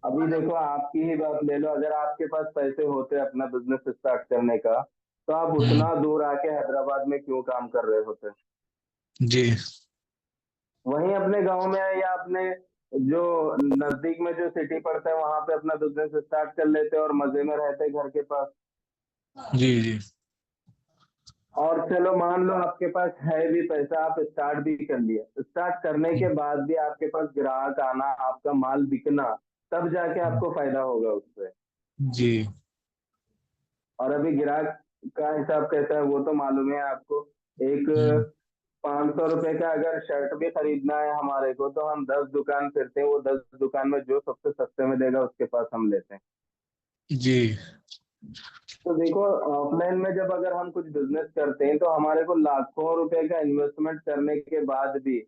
अभी देखो, आपकी ही बात ले लो, अगर आपके पास पैसे होते अपना बिजनेस स्टार्ट करने का, तो आप हम्म। उतना दूर आके हैदराबाद में क्यों काम कर रहे होते? जी। वहीं अपने गांव में या अपने जो नजदीक में जो सिटी पड़ता है वहां पे अपना बिजनेस स्टार्ट कर लेते और मजे में रहते घर के पास। जी। जी। और चलो मान लो आपके पास है भी पैसा, आप स्टार्ट भी कर लिए, स्टार्ट करने के बाद भी आपके पास ग्राहक आना, आपका माल बिकना, तब जाके आपको फायदा होगा उससे। जी। और अभी ग्राहक का हिसाब कैसा है वो तो मालूम है आपको। एक हम्म। 500 रुपए का अगर शर्ट भी खरीदना है हमारे को, तो हम 10 दुकान फिरते हैं, वो 10 दुकान में जो सबसे सस्ते में देगा उसके पास हम लेते हैं। जी। तो देखो, ऑफलाइन में जब अगर हम कुछ बिजनेस करते हैं तो हमारे को लाखों रुपए का इन्वेस्टमेंट करने के बाद भी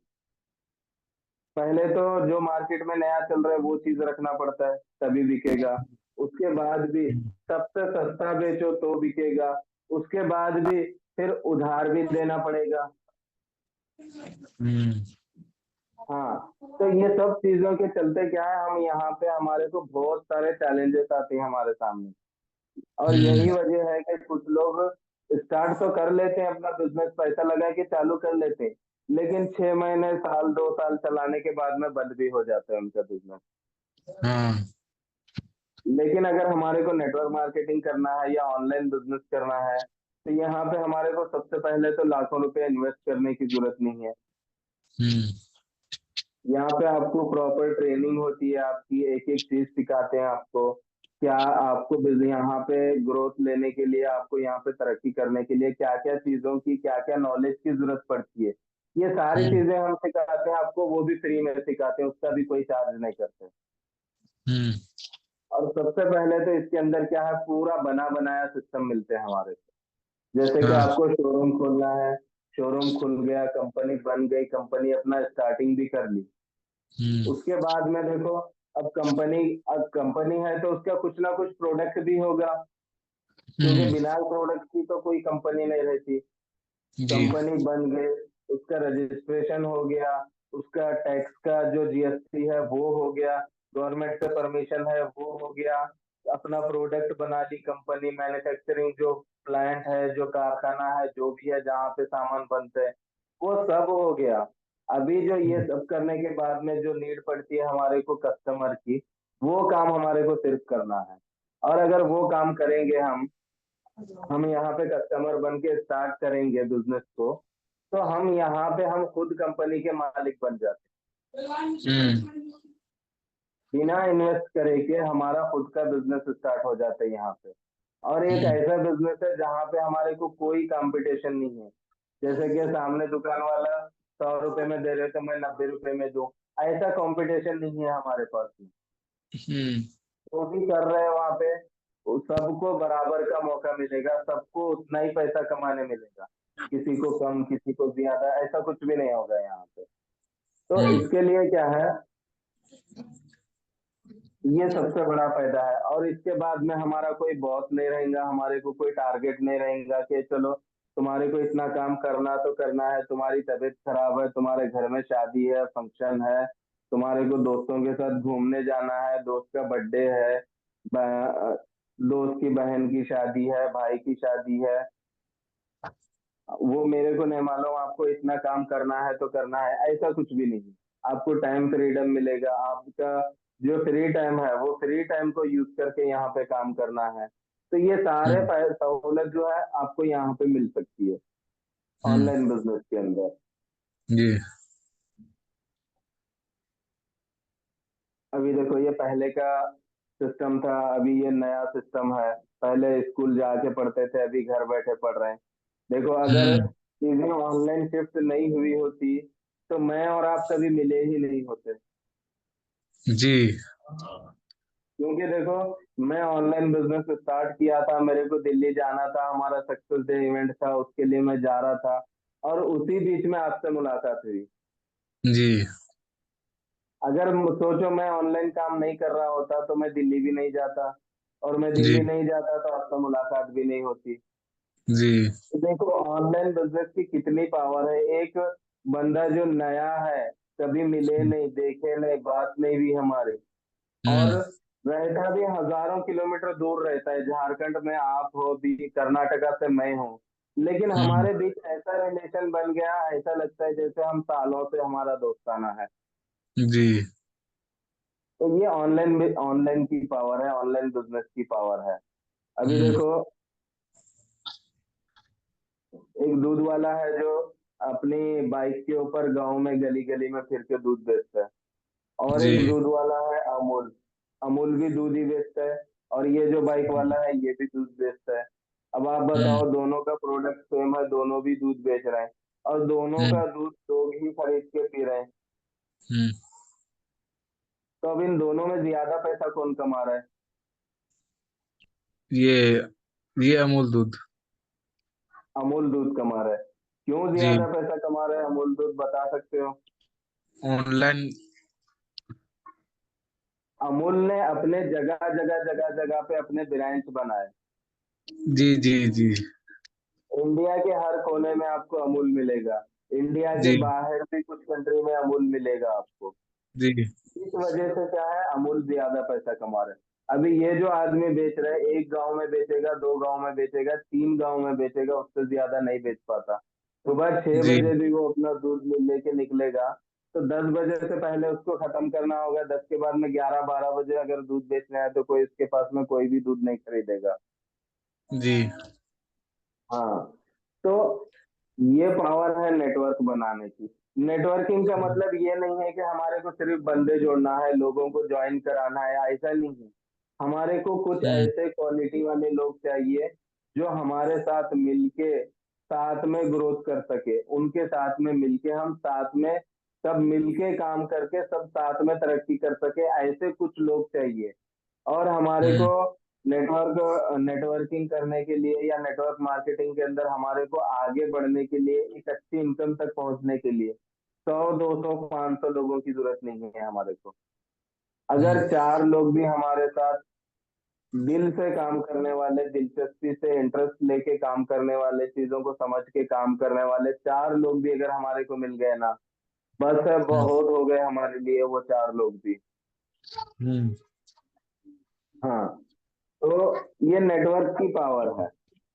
पहले तो जो मार्केट में नया चल रहा है वो चीज रखना पड़ता है, तभी बिकेगा। उसके बाद भी सबसे सस्ता बेचो तो बिकेगा। उसके बाद भी फिर उधार भी देना पड़ेगा। हम्म। हाँ, तो ये सब चीजों के चलते क्या है, हम यहाँ पे हमारे को बहुत सारे चैलेंजेस आते हैं हमारे सामने। और हम्म। यही वजह है कि कुछ लोग स्टार्ट तो कर लेते हैं अपना बिजनेस, पैसा लगा के चालू कर लेते हैं, लेकिन 6 महीने, साल, 2 साल चलाने के बाद में बंद भी हो जाता है उनका बिजनेस। हाँ। लेकिन अगर हमारे को नेटवर्क मार्केटिंग करना है या ऑनलाइन बिजनेस करना है, तो यहाँ पे हमारे को सबसे पहले तो लाखों रुपए इन्वेस्ट करने की जरूरत नहीं है। हम्म। यहाँ पे आपको प्रॉपर ट्रेनिंग होती है, आपकी एक एक चीज सिखाते हैं आपको। क्या आपको यहाँ पे ग्रोथ लेने के लिए, आपको यहाँ पे तरक्की करने के लिए क्या क्या चीजों की, क्या क्या नॉलेज की जरूरत पड़ती है, ये सारी हम्म। चीजें हम सिखाते हैं आपको, वो भी फ्री में सिखाते हैं, उसका भी कोई चार्ज नहीं करते। हम्म। और सबसे पहले तो इसके अंदर क्या है, पूरा बना बनाया सिस्टम मिलते हैं हमारे से। जैसे कि हाँ। आपको शोरूम खोलना है, शोरूम खुल गया, कंपनी बन गई, कंपनी अपना स्टार्टिंग भी कर ली। हम्म। उसके बाद में देखो, अब कंपनी है तो उसका कुछ ना कुछ प्रोडक्ट भी होगा, क्योंकि हम्म। बिना प्रोडक्ट की तो कोई कंपनी नहीं रहती। जी। कंपनी बन गई, उसका रजिस्ट्रेशन हो गया, उसका टैक्स का जो जीएसटी है वो हो गया, गवर्नमेंट से परमिशन है वो हो गया, अपना प्रोडक्ट बना ली कंपनी, मैन्युफैक्चरिंग जो प्लांट है, जो कारखाना है, जो भी है जहाँ पे सामान बनते हैं, वो सब हो गया। अभी जो ये सब करने के बाद में जो नीड पड़ती है हमारे को कस्टमर की, वो काम हमारे को सिर्फ करना है। और अगर वो काम करेंगे हम यहाँ पे कस्टमर बन के स्टार्ट करेंगे बिजनेस को, तो हम यहाँ पे हम खुद कंपनी के मालिक बन जाते हम्म। हैं, बिना इन्वेस्ट करे के हमारा खुद का बिजनेस स्टार्ट हो जाता है यहाँ पे। और एक हम्म। ऐसा बिजनेस है जहाँ पे हमारे को कोई कंपटीशन नहीं है। जैसे कि सामने दुकान वाला 100 रुपए में दे रहे तो मैं 90 रुपए में दूं, ऐसा कंपटीशन नहीं है हमारे पास में। हम्म। जो भी कर रहे हैं वहाँ पे, वो सबको बराबर का मौका मिलेगा, सबको उतना ही पैसा कमाने मिलेगा, किसी को कम, किसी को ज्यादा, ऐसा कुछ भी नहीं होगा यहाँ पे। तो हम्म। इसके लिए क्या है, ये सबसे बड़ा फायदा है। और इसके बाद में हमारा कोई बॉस नहीं रहेगा, हमारे को कोई टारगेट नहीं रहेगा कि चलो तुम्हारे को इतना काम करना तो करना है, तुम्हारी तबीयत खराब है, तुम्हारे घर में शादी है, फंक्शन है, तुम्हारे को दोस्तों के साथ घूमने जाना है, दोस्त का बर्थडे है, दोस्त की बहन की शादी है, भाई की शादी है, वो मेरे को नहीं मालूम, आपको इतना काम करना है तो करना है, ऐसा कुछ भी नहीं। आपको टाइम फ्रीडम मिलेगा, आपका जो फ्री टाइम है वो फ्री टाइम को यूज करके यहाँ पे काम करना है। तो ये सारे हम्म। सहूलत जो है आपको यहाँ पे मिल सकती है हम्म। ऑनलाइन बिजनेस के अंदर। जी। अभी देखो, ये पहले का सिस्टम था, अभी ये नया सिस्टम है। पहले स्कूल जाके पढ़ते थे, अभी घर बैठे पढ़ रहे हैं। देखो, अगर हम्म। चीजें ऑनलाइन शिफ्ट नहीं हुई होती तो मैं और आप कभी मिले ही नहीं होते। जी। क्योंकि देखो, मैं ऑनलाइन बिजनेस स्टार्ट किया था, मेरे को दिल्ली जाना था, हमारा सक्सेस डे इवेंट था, उसके लिए मैं जा रहा था, और उसी बीच में आपसे मुलाकात हुई। जी। अगर सोचो मैं ऑनलाइन काम नहीं कर रहा होता तो मैं दिल्ली भी नहीं जाता, और मैं जी। दिल्ली नहीं जाता तो आपसे मुलाकात भी नहीं होती। जी। तो देखो ऑनलाइन बिजनेस की कितनी पावर है। एक बंदा जो नया है, कभी मिले नहीं, देखे नहीं, बात नहीं भी हमारे, और हम्म। रहता भी हजारों किलोमीटर दूर रहता है, झारखंड में आप हो भी, कर्नाटका से मैं हूँ, लेकिन हम्म। हमारे बीच ऐसा रिलेशन बन गया, ऐसा लगता है जैसे हम सालों से हमारा दोस्ताना है। जी। तो ये ऑनलाइन ऑनलाइन की पावर है, ऑनलाइन बिजनेस की पावर है। अभी हम्म। देखो, एक दूध वाला है जो अपनी बाइक के ऊपर गांव में गली गली में फिर के दूध बेचता है, और जी। एक दूध वाला है अमूल, अमूल भी दूध ही बेचता है, और ये जो बाइक वाला है ये भी दूध बेचता है। अब आप हम्म। बताओ, दोनों का प्रोडक्ट सेम है, दोनों भी दूध बेच रहे हैं, और दोनों हम्म। का दूध लोग ही खरीद के पी रहे हैं। हम्म। तो अब इन दोनों में ज्यादा पैसा कौन कमा रहा है? ये ये अमूल दूध। अमूल दूध कमा रहा है। क्यों जी। ज्यादा पैसा कमा रहा है अमूल दूध, बता सकते हो? ऑनलाइन। अमूल ने अपने जगह जगह जगह जगह पे अपने ब्रांच बनाए। जी। जी। जी। इंडिया के हर कोने में आपको अमूल मिलेगा, इंडिया के जी। बाहर भी कुछ कंट्री में अमूल मिलेगा आपको। जी इस वजह से क्या है, अमूल ज्यादा पैसा कमा रहे हैं। अभी ये जो आदमी बेच रहा है, एक गांव में बेचेगा, दो गांव में बेचेगा, तीन गांव में बेचेगा, उससे ज्यादा नहीं बेच पाता। सुबह 6 बजे जी भी वो अपना दूध लेके निकलेगा, तो 10 बजे से पहले उसको खत्म करना होगा। 10 के बाद में 11-12 बजे अगर दूध बेचना है तो कोई इसके पास में कोई भी दूध नहीं खरीदेगा। जी हाँ। तो ये पावर है नेटवर्क बनाने की। नेटवर्किंग का मतलब ये नहीं है कि हमारे को सिर्फ बंदे जोड़ना है, लोगों को ज्वाइन कराना है, ऐसा नहीं है। हमारे को कुछ हम्म ऐसे क्वालिटी वाले लोग चाहिए जो हमारे साथ मिलके साथ में ग्रोथ कर सके, उनके साथ में मिलके हम साथ में सब मिलके काम करके सब साथ में तरक्की कर सके, ऐसे कुछ लोग चाहिए। और हमारे को हम्म नेटवर्किंग करने के लिए या नेटवर्क मार्केटिंग के अंदर हमारे को आगे बढ़ने के लिए, एक अच्छी इनकम तक पहुंचने के लिए 100, 200, 500 लोगों की जरूरत नहीं है हमारे को। हम्म अगर चार लोग भी हमारे साथ दिल से काम करने वाले, दिलचस्पी से इंटरेस्ट लेके काम करने वाले, चीजों को समझ के काम करने वाले चार लोग भी अगर हमारे को मिल गए ना, बस है, हम्म बहुत हो गए हमारे लिए वो चार लोग भी। हम्म हाँ। तो ये नेटवर्क की पावर है।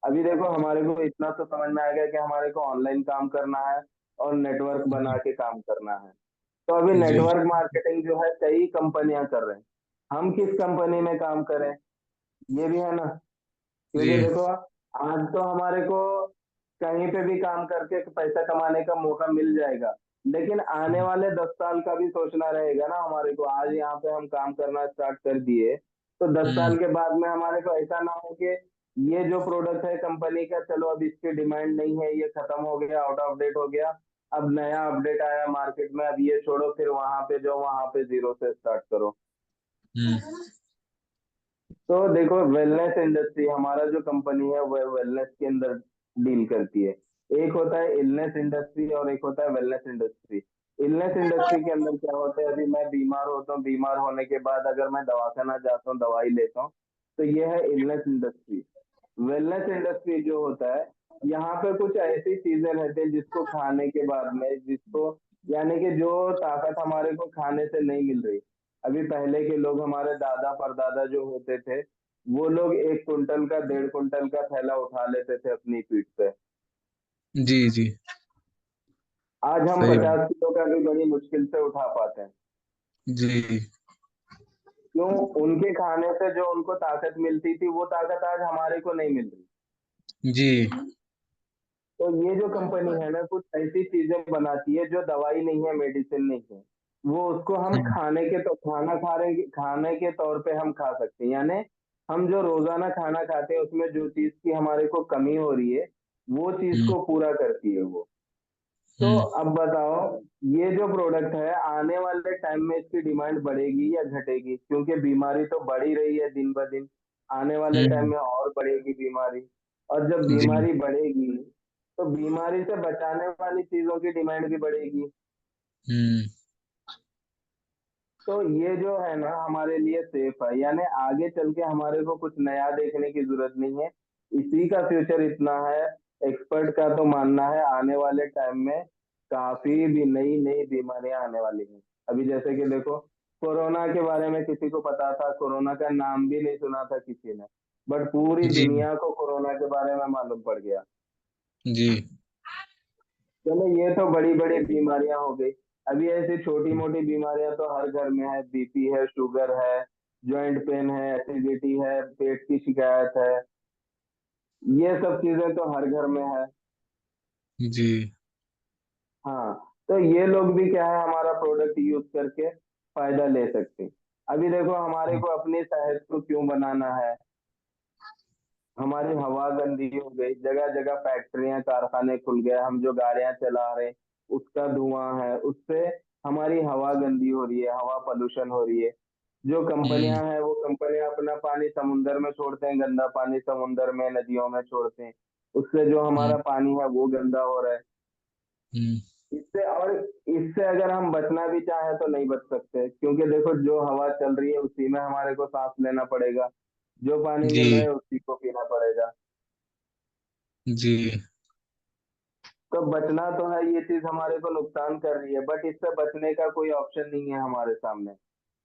अभी देखो हमारे को इतना तो समझ में आ गया कि हमारे को ऑनलाइन काम करना है और नेटवर्क बना जी के काम करना है। तो अभी जी नेटवर्क मार्केटिंग जो है कई कंपनियां कर रहे हैं, हम किस कंपनी में काम करें, ये भी है ना। क्योंकि जी देखो आज तो हमारे को कहीं पे भी काम करके पैसा कमाने का मौका मिल जाएगा, लेकिन आने वाले 10 साल का भी सोचना रहेगा ना हमारे को। आज यहाँ पे हम काम करना स्टार्ट कर दिए, तो 10 साल हम्म के बाद में हमारे को ऐसा ना हो कि ये जो प्रोडक्ट है कंपनी का, चलो अब इसकी डिमांड नहीं है, ये खत्म हो गया, आउट ऑफ डेट हो गया, अब नया अपडेट आया मार्केट में, अब ये छोड़ो, फिर वहां पे जो वहां पे जीरो से स्टार्ट करो। हम्म तो देखो वेलनेस इंडस्ट्री, हमारा जो कंपनी है वो वेलनेस के अंदर डील करती है। एक होता है इलनेस इंडस्ट्री और एक होता है वेलनेस इंडस्ट्री। इलनेस इंडस्ट्री के अंदर क्या होता है, अभी मैं बीमार होता हूँ, बीमार होने के बाद अगर मैं दवाखाना जाता हूँ, दवाई लेता हूँ, तो ये है इलनेस इंडस्ट्री। वेलनेस इंडस्ट्री जो होता है, यहाँ पे कुछ ऐसी चीजें रहती हैं जिसको खाने के बाद में, जिसको यानी कि जो ताकत हमारे को खाने से नहीं मिल रही। अभी पहले के लोग, हमारे दादा परदादा जो होते थे, वो लोग 1 कुंटल का, 1.5 कुंटल का थैला उठा लेते थे अपनी पीठ पे। जी जी आज हम सही बात। 50 किलो का भी बड़ी मुश्किल से उठा पाते हैं। जी क्यों? उनके खाने से जो उनको ताकत मिलती थी, वो ताकत आज हमारे को नहीं मिल रही। जी तो ये जो कंपनी है ना, कुछ ऐसी चीजें बनाती है जो दवाई नहीं है, मेडिसिन नहीं है, वो उसको हम हम्म खाने के, तो खाना खा रहे, खाने के तौर पे हम खा सकते हैं। यानी हम जो रोजाना खाना खाते हैं उसमें जो चीज की हमारे को कमी हो रही है, वो चीज हम्म को पूरा करती है वो। तो हम्म अब बताओ, ये जो प्रोडक्ट है आने वाले टाइम में इसकी डिमांड बढ़ेगी या घटेगी? क्योंकि बीमारी तो बढ़ ही रही है दिन ब दिन, आने वाले टाइम हम्म में और बढ़ेगी बीमारी। और जब जी बीमारी बढ़ेगी, तो बीमारी से बचाने वाली चीजों की डिमांड भी बढ़ेगी। हम्म तो ये जो है ना हमारे लिए सेफ है, यानी आगे चल के हमारे को कुछ नया देखने की जरूरत नहीं है। इसी का फ्यूचर इतना है। एक्सपर्ट का तो मानना है आने वाले टाइम में काफी भी नई नई बीमारियां आने वाली हैं। अभी जैसे कि देखो, कोरोना के बारे में किसी को पता था? कोरोना का नाम भी नहीं सुना था किसी ने, बट पूरी जी दुनिया को कोरोना के बारे में मालूम पड़ गया। जी चलो ये तो बड़ी बड़ी बीमारियां हो गई। अभी ऐसी छोटी मोटी बीमारियां तो हर घर में है, बीपी है, शुगर है, जॉइंट पेन है, एसिडिटी है, पेट की शिकायत है, ये सब चीजें तो हर घर में है। जी हाँ। तो ये लोग भी क्या है, हमारा प्रोडक्ट यूज करके फायदा ले सकते हैं। अभी देखो हमारे को अपनी सेहत को क्यों बनाना है, हमारी हवा गंदी हो गई, जगह जगह फैक्ट्रियां कारखाने खुल गए, हम जो गाड़ियां चला रहे हैं उसका धुआं है, उससे हमारी हवा गंदी हो रही है, हवा पोल्यूशन हो रही है। जो हम्म कंपनियां हैं वो कंपनियां अपना पानी समुंदर में छोड़ते हैं, गंदा पानी समुंदर में, नदियों में छोड़ते हैं, उससे जो हमारा हम्म पानी है वो गंदा हो रहा है। हम्म इससे और इससे अगर हम बचना भी चाहें तो नहीं बच सकते, क्योंकि देखो जो हवा चल रही है उसी में हमारे को सांस लेना पड़ेगा, जो पानी मिल रहा जी है उसी को पीना पड़ेगा। जी तो बचना तो है, ये चीज हमारे को नुकसान कर रही है, बट इससे बचने का कोई ऑप्शन नहीं है हमारे सामने।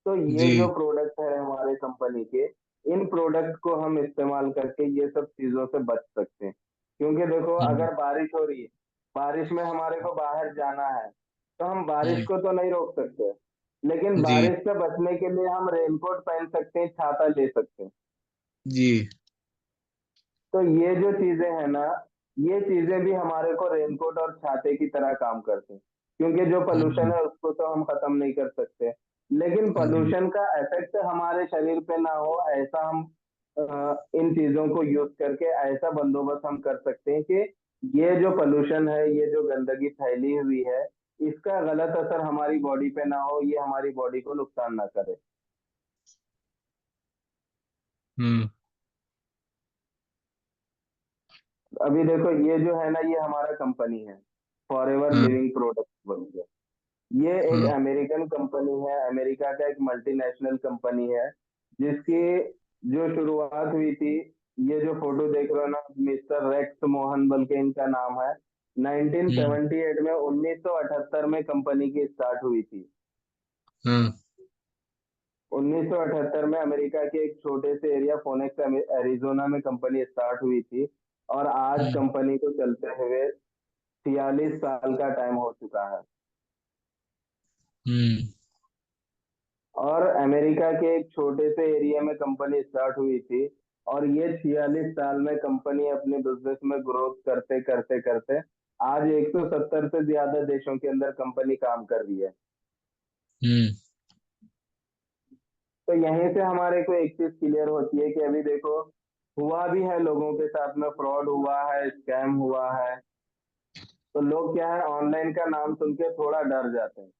तो ये जो जी। प्रोडक्ट है हमारे कंपनी के, इन प्रोडक्ट को हम इस्तेमाल करके ये सब चीजों से बच सकते हैं। क्योंकि देखो हम्म। अगर बारिश हो रही है, बारिश में हमारे को बाहर जाना है, तो हम बारिश हम्म। को तो नहीं रोक सकते, लेकिन जी। बारिश से बचने के लिए हम रेनकोट पहन सकते हैं, छाता ले सकते हैं। जी। तो ये जो चीजें हैं ना, ये चीजें भी हमारे को रेनकोट और छाते की तरह काम करते हैं। क्योंकि जो पोल्यूशन हम्म। है उसको तो हम खत्म नहीं कर सकते, लेकिन हम्म। पोल्यूशन का इफेक्ट हमारे शरीर पे ना हो, ऐसा हम इन चीजों को यूज करके ऐसा बंदोबस्त हम कर सकते हैं कि ये जो पोल्यूशन है, ये जो गंदगी फैली हुई है, इसका गलत असर हमारी बॉडी पे ना हो, ये हमारी बॉडी को नुकसान ना करे। हम्म। अभी देखो ये जो है ना, ये हमारा कंपनी है, फॉरएवर हम्म। लिविंग प्रोडक्ट बन गया। ये एक हम्म। अमेरिकन कंपनी है, अमेरिका का एक मल्टीनेशनल कंपनी है, जिसकी जो शुरुआत हुई थी, ये जो फोटो देख रहे हो ना, मिस्टर रेक्स मोहन बल्कि इनका नाम है। हम्म। 1978 में, 1978 में कंपनी की स्टार्ट हुई थी। हम्म। 1978 में अमेरिका के एक छोटे से एरिया फोनेक्स एरिजोना में कंपनी स्टार्ट हुई थी, और आज हम्म। कंपनी को चलते हुए 46 साल का टाइम हो चुका है। हम्म। और अमेरिका के एक छोटे से एरिया में कंपनी स्टार्ट हुई थी, और ये 46 साल में कंपनी अपने बिजनेस में ग्रोथ करते करते करते आज 170 से ज्यादा देशों के अंदर कंपनी काम कर रही है। हम्म। तो यहीं से हमारे को एक चीज क्लियर होती है कि अभी देखो, हुआ भी है, लोगों के साथ में फ्रॉड हुआ है, स्कैम हुआ है। तो लोग क्या है, ऑनलाइन का नाम सुन के थोड़ा डर जाते हैं।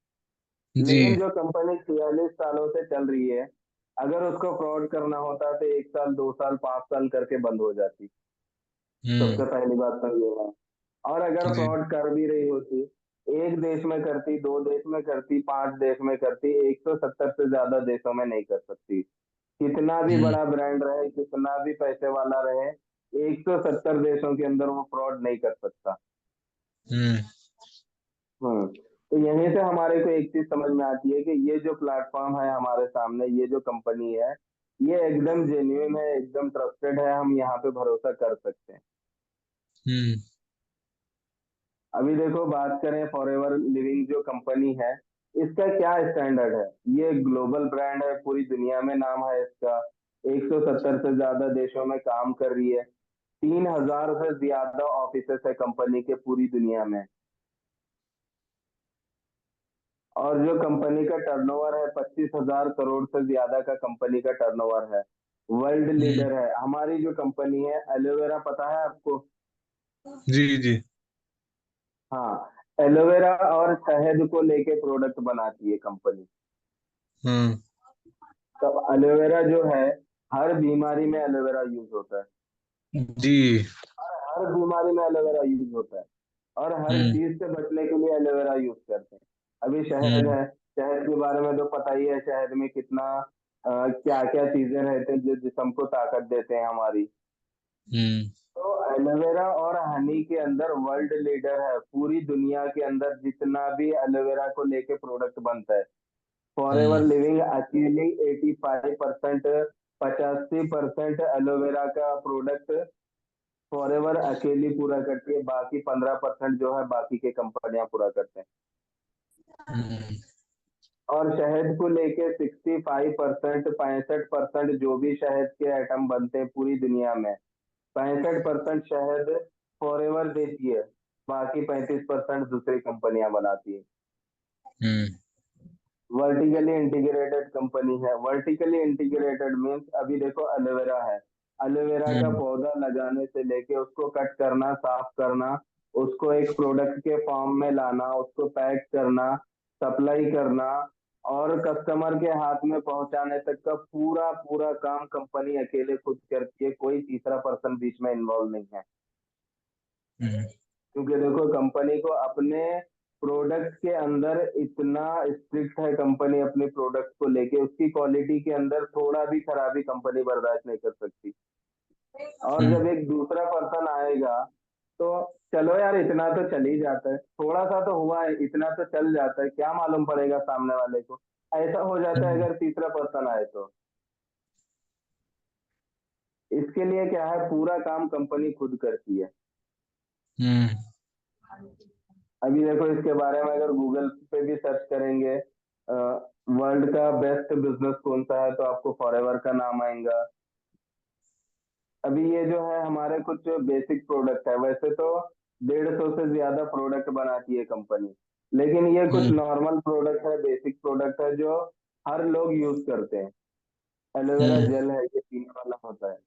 जी। लेकिन जो कंपनी 46 सालों से चल रही है, अगर उसको फ्रॉड करना होता तो 1 साल, 2 साल, 5 साल करके बंद हो जाती। हम्म। सबसे पहली बात तो ये है। और अगर जी। फ्रॉड कर भी रही होती, एक देश में करती, दो देश में करती, 5 देश में करती, 170 से ज्यादा देशों में नहीं कर सकती। कितना भी हम्म। बड़ा ब्रांड रहे, कितना भी पैसे वाला रहे, 170 देशों के अंदर वो फ्रॉड नहीं कर सकता। हम्म। हम्म। तो यहीं से हमारे को एक चीज समझ में आती है कि ये जो प्लेटफॉर्म है हमारे सामने, ये जो कंपनी है, ये एकदम जेन्युइन है, एकदम ट्रस्टेड है, हम यहाँ पे भरोसा कर सकते हैं। हम्म। अभी देखो बात करें फॉरएवर लिविंग जो कंपनी है, इसका क्या स्टैंडर्ड है। ये ग्लोबल ब्रांड है, पूरी दुनिया में नाम है इसका, 170 से ज्यादा देशों में काम कर रही है, 3,000 से ज्यादा ऑफिसेस है कंपनी के पूरी दुनिया में। और जो कंपनी का टर्नओवर है, 25,000 करोड़ से ज्यादा का कंपनी का टर्नओवर है। वर्ल्ड हम्म। लीडर है हमारी जो कंपनी है, एलोवेरा पता है आपको। जी। जी। हाँ, एलोवेरा और शहद को लेके प्रोडक्ट बनाती है कंपनी। हम्म। तो एलोवेरा जो है, हर बीमारी में एलोवेरा यूज होता है। जी। हर बीमारी में एलोवेरा यूज होता है, और हर हम्म। चीज से बचने के लिए एलोवेरा यूज करते हैं। अभी शहद हम्म। है, शहद के बारे में तो पता ही है, शहद में कितना क्या क्या चीजें रहते हैं जो जिस्म को ताकत देते हैं हमारी। हम्म। तो एलोवेरा और हनी के अंदर वर्ल्ड लीडर है, पूरी दुनिया के अंदर जितना भी एलोवेरा को लेके प्रोडक्ट बनता है, फॉरएवर हम्म। लिविंग अकेली 85%, 85% एलोवेरा का प्रोडक्ट फॉरएवर अकेली पूरा करती है, बाकी 15% जो है बाकी के कंपनियां पूरा करते हैं। हम्म। और शहद को लेके 65%, 65% जो भी शहद के आइटम बनते हैं पूरी दुनिया में, 65% शहद फॉरएवर देती है, बाकी 35% दूसरी कंपनियां बनाती है। हम्म। वर्टिकली इंटीग्रेटेड कंपनी है। वर्टिकली इंटीग्रेटेड मीन्स अभी देखो एलोवेरा है, एलोवेरा का हम्म। पौधा लगाने से लेके उसको कट करना, साफ करना, उसको एक प्रोडक्ट के फॉर्म में लाना, उसको पैक करना, सप्लाई करना, और कस्टमर के हाथ में पहुंचाने तक का पूरा पूरा काम कंपनी अकेले खुद करती है, कोई तीसरा पर्सन बीच में इन्वॉल्व नहीं है। हम्म। क्योंकि देखो कंपनी को अपने प्रोडक्ट के अंदर इतना स्ट्रिक्ट है कंपनी अपने प्रोडक्ट को लेके, उसकी क्वालिटी के अंदर थोड़ा भी खराबी कंपनी बर्दाश्त नहीं कर सकती। और हम्म। जब एक दूसरा पर्सन आएगा तो चलो यार, इतना तो चल ही जाता है, थोड़ा सा तो हुआ है, इतना तो चल जाता है, क्या मालूम पड़ेगा सामने वाले को। ऐसा हो जाता है हम्म। अगर तीसरा पर्सन आए तो। इसके लिए क्या है, पूरा काम कंपनी खुद करती है। हम्म। अभी देखो, इसके बारे में अगर गूगल पे भी सर्च करेंगे, वर्ल्ड का बेस्ट बिजनेस कौन सा है, तो आपको फॉरएवर का नाम आएगा। अभी ये जो है हमारे कुछ बेसिक प्रोडक्ट है, वैसे तो 150 से ज्यादा प्रोडक्ट बनाती है कंपनी, लेकिन ये कुछ हम्म। नॉर्मल प्रोडक्ट है, बेसिक प्रोडक्ट है जो हर लोग यूज करते हैं। एलोवेरा हम्म। जेल है, ये पीने वाला होता है।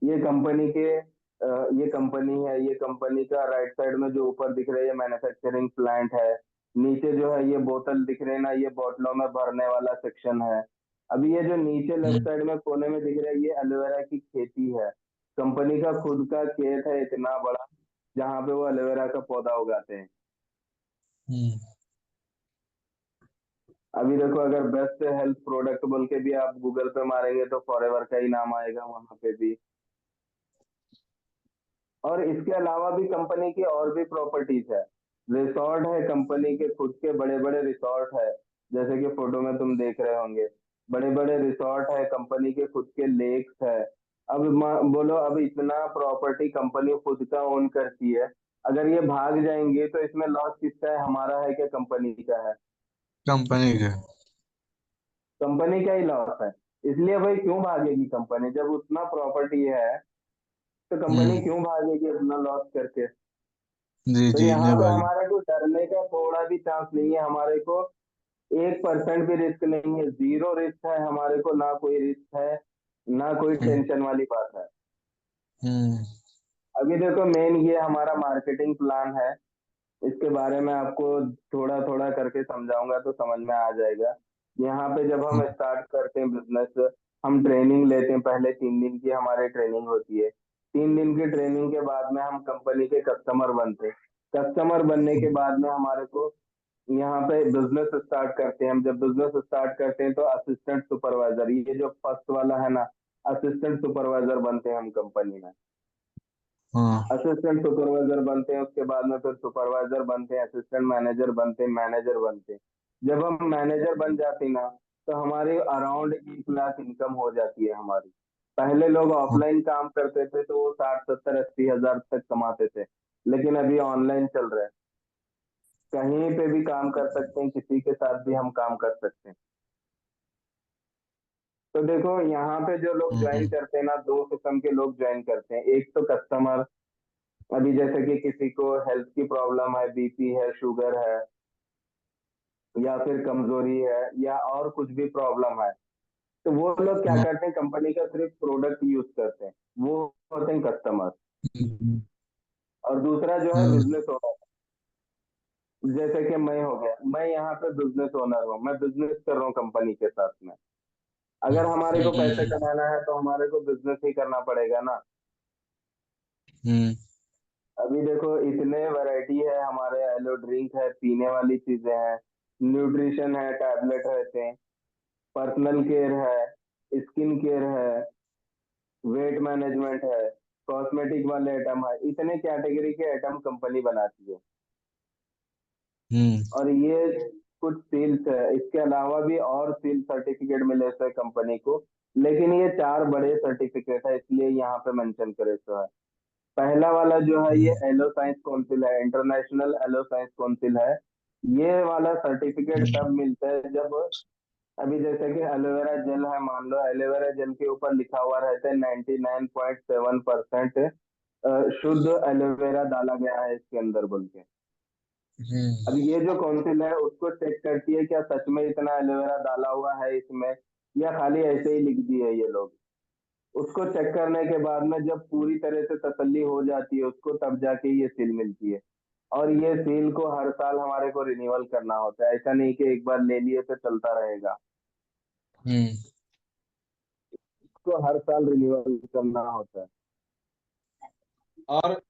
ये कंपनी के ये कंपनी है, ये कंपनी का राइट साइड में जो ऊपर दिख रहा है ये मैन्युफैक्चरिंग प्लांट है। नीचे जो है ये बोतल दिख रहे हैं ना, ये बोतलों में भरने वाला सेक्शन है। अभी ये जो नीचे लेफ्ट हम्म। साइड में कोने में दिख रहा है, ये एलोवेरा की खेती है। कंपनी का खुद का खेत है इतना बड़ा, जहाँ पे वो एलोवेरा का पौधा उगाते हैं। हम्म। अभी देखो, अगर बेस्ट हेल्थ प्रोडक्ट बोल के भी आप गूगल पे मारेंगे तो फॉरएवर का ही नाम आएगा वहां पे भी। और इसके अलावा भी कंपनी की और भी प्रॉपर्टीज है। रिसोर्ट है, कंपनी के खुद के बड़े बड़े रिसोर्ट है, जैसे कि फोटो में तुम देख रहे होंगे। बड़े बड़े रिसोर्ट है, कंपनी के खुद के लेक्स है। अब बोलो, अब इतना प्रॉपर्टी कंपनी खुद का ओन करती है, अगर ये भाग जाएंगे तो इसमें लॉस किसका है, हमारा है क्या कंपनी का है? कंपनी के। कंपनी का ही लॉस है। इसलिए भाई, क्यों भागेगी कंपनी जब उतना प्रॉपर्टी है? तो कंपनी हम्म। क्यों भागेगी अपना लॉस करके? जी तो जी, यहाँ नहीं पे भाई। हमारे को डरने का थोड़ा भी चांस नहीं है, हमारे को 1% भी रिस्क नहीं है, जीरो रिस्क है हमारे को, ना कोई रिस्क है, ना कोई हम्म। टेंशन वाली बात है। हम्म। अभी देखो, मेन ये हमारा मार्केटिंग प्लान है। इसके बारे में आपको थोड़ा थोड़ा करके समझाऊंगा तो समझ में आ जाएगा। यहाँ पे जब हम स्टार्ट करते हैं बिजनेस, हम ट्रेनिंग लेते हैं, पहले 3 दिन की हमारी ट्रेनिंग होती है। 3 दिन की ट्रेनिंग के बाद में हम कंपनी के कस्टमर बनते हैं। कस्टमर बनने के हम्म। बाद में हमारे को यहाँ पे बिजनेस स्टार्ट करते हैं। हम जब बिजनेस स्टार्ट करते हैं तो असिस्टेंट सुपरवाइजर, ये जो फर्स्ट वाला है ना, असिस्टेंट सुपरवाइजर बनते हैं हम कंपनी में। हाँ। असिस्टेंट सुपरवाइजर बनते हैं, उसके बाद में फिर सुपरवाइजर बनते हैं, असिस्टेंट मैनेजर बनते हैं, मैनेजर बनते हैं। जब हम मैनेजर बन जाते हैं ना, तो हमारी अराउंड 1 लाख इनकम हो जाती है हमारी। पहले लोग हाँ। ऑफलाइन काम करते थे तो वो 60 70 80 हजार तक कमाते थे, लेकिन अभी ऑनलाइन चल रहा है। कहीं पे भी काम कर सकते हैं, किसी के साथ भी हम काम कर सकते हैं। तो देखो, यहाँ पे जो लोग ज्वाइन हम्म। करते हैं ना, 2 किस्म के लोग ज्वाइन करते हैं। एक तो कस्टमर, अभी जैसे कि किसी को हेल्थ की प्रॉब्लम है, बीपी है, शुगर है, या फिर कमजोरी है, या और कुछ भी प्रॉब्लम है, तो वो लोग क्या हाँ। करते हैं, कंपनी का सिर्फ प्रोडक्ट यूज करते हैं। वो होते हैं कस्टमर। हम्म। और दूसरा जो है हम्म। Business owner. जैसे कि मैं हो गया, मैं यहाँ पे बिजनेस ओनर हूँ, मैं बिजनेस कर रहा हूँ कंपनी के साथ में। अगर हमारे को पैसे हम्म। कमाना है तो हमारे को बिजनेस ही करना पड़ेगा ना। हम्म। अभी देखो, इतने वैरायटी है हमारे, एलो ड्रिंक है, पीने वाली चीजें हैं, न्यूट्रिशन है, टैबलेट रहते हैं, पर्सनल केयर है, स्किन केयर है, वेट मैनेजमेंट है, कॉस्मेटिक वाले आइटम है, इतने कैटेगरी के आइटम कंपनी बनाती है। हम्म। और ये कुछ सील्स है, इसके अलावा भी और सील सर्टिफिकेट मिले हैं कंपनी को, लेकिन ये 4 बड़े सर्टिफिकेट है, इसलिए यहाँ पे मेंशन करे तो है। पहला वाला जो है ये हम्म। एलो साइंस काउंसिल है, इंटरनेशनल एलो साइंस काउंसिल है। ये वाला सर्टिफिकेट तब मिलता है जब, अभी जैसे कि एलोवेरा जेल है, मान लो एलोवेरा जेल के ऊपर लिखा हुआ रहता है 99.7% शुद्ध एलोवेरा डाला गया है इसके अंदर बोल के। अब हम्म। ये जो काउंसिल है उसको चेक करती है क्या सच में इतना एलोवेरा डाला हुआ है इसमें, या खाली ऐसे ही लिख दिए ये लोग। उसको चेक करने के बाद में जब पूरी तरह से तसल्ली हो जाती है उसको, तब जाके ये सील मिलती है। और ये सील को हर साल हमारे को रिन्यूअल करना होता है, ऐसा नहीं कि एक बार ले लिए तो चलता रहेगा। हम्म। इसको हर साल रिन्यूअल करना होता है। और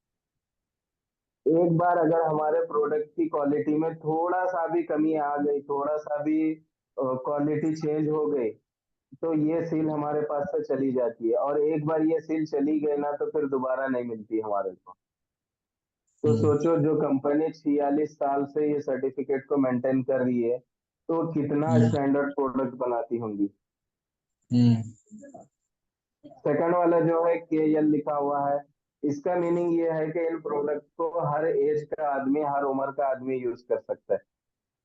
एक बार अगर हमारे प्रोडक्ट की क्वालिटी में थोड़ा सा भी कमी आ गई, थोड़ा सा भी क्वालिटी चेंज हो गई, तो ये सील हमारे पास से चली जाती है, और एक बार ये सील चली गई ना तो फिर दोबारा नहीं मिलती हमारे को। तो हम्म। सोचो, जो कंपनी 46 साल से ये सर्टिफिकेट को मेंटेन कर रही है, तो कितना हम्म। स्टैंडर्ड प्रोडक्ट बनाती होंगी। हम्म। सेकंड वाला जो है KL लिखा हुआ है, इसका मीनिंग ये है कि इन प्रोडक्ट को हर एज का आदमी, हर उम्र का आदमी यूज कर सकता है।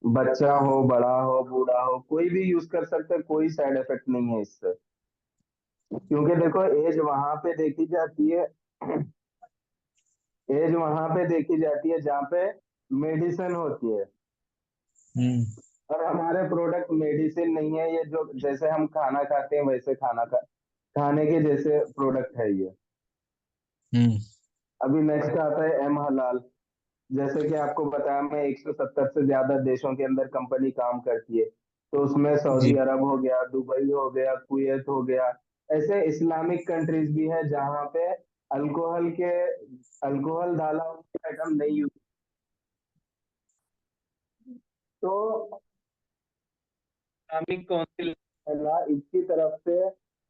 बच्चा हो, बड़ा हो, बूढ़ा हो, कोई भी यूज कर सकता है, कोई साइड इफेक्ट नहीं है इससे। क्योंकि देखो, एज वहां पे देखी जाती है, एज वहां पे देखी जाती है जहाँ पे मेडिसिन होती है। हम्म। और हमारे प्रोडक्ट मेडिसिन नहीं है, ये जो जैसे हम खाना खाते हैं वैसे खाने के जैसे प्रोडक्ट है ये। हम्म। अभी नेक्स्ट आता है M हलाल। जैसे कि आपको बताया, मैं 170 से ज्यादा देशों के अंदर कंपनी काम करती है। तो उसमें सऊदी जी। अरब हो गया, दुबई हो गया, कुवैत हो गया, ऐसे इस्लामिक कंट्रीज भी है जहाँ पे अल्कोहल के अल्कोहल डाला हुआ आइटम नहीं यूज। तो इस्लामिक काउंसिल इसकी तरफ से,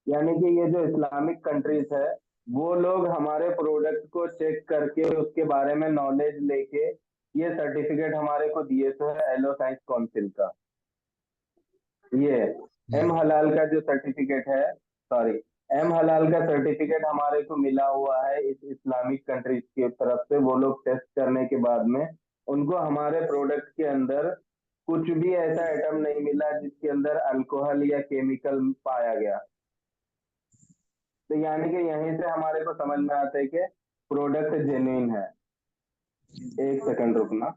यानी कि ये जो इस्लामिक कंट्रीज है, वो लोग हमारे प्रोडक्ट को चेक करके उसके बारे में नॉलेज लेके ये सर्टिफिकेट हमारे को दिए, तो है एलो साइंस काउंसिल का। ये एम हम्म। हलाल का जो सर्टिफिकेट है, सॉरी, एम हलाल का सर्टिफिकेट हमारे को मिला हुआ है इस इस्लामिक कंट्रीज की तरफ से। वो लोग टेस्ट करने के बाद में उनको हमारे प्रोडक्ट के अंदर कुछ भी ऐसा आइटम नहीं मिला जिसके अंदर अल्कोहल या केमिकल पाया गया। तो यानी कि यहीं से हमारे को समझ में आता है कि प्रोडक्ट जेन्युइन है। एक सेकंड रुकना।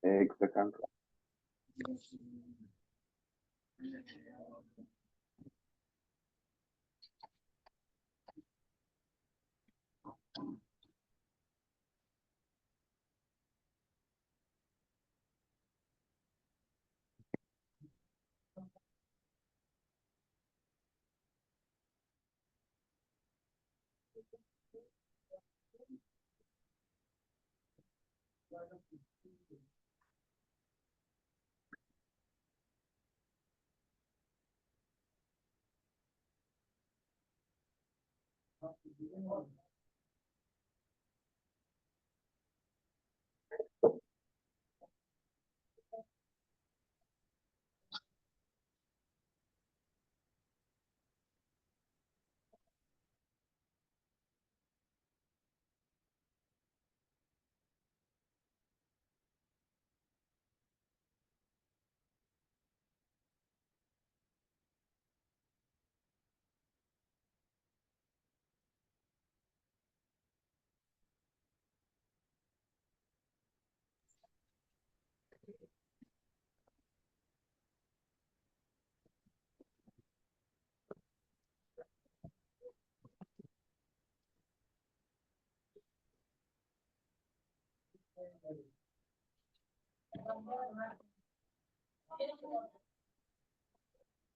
एक सेकंड।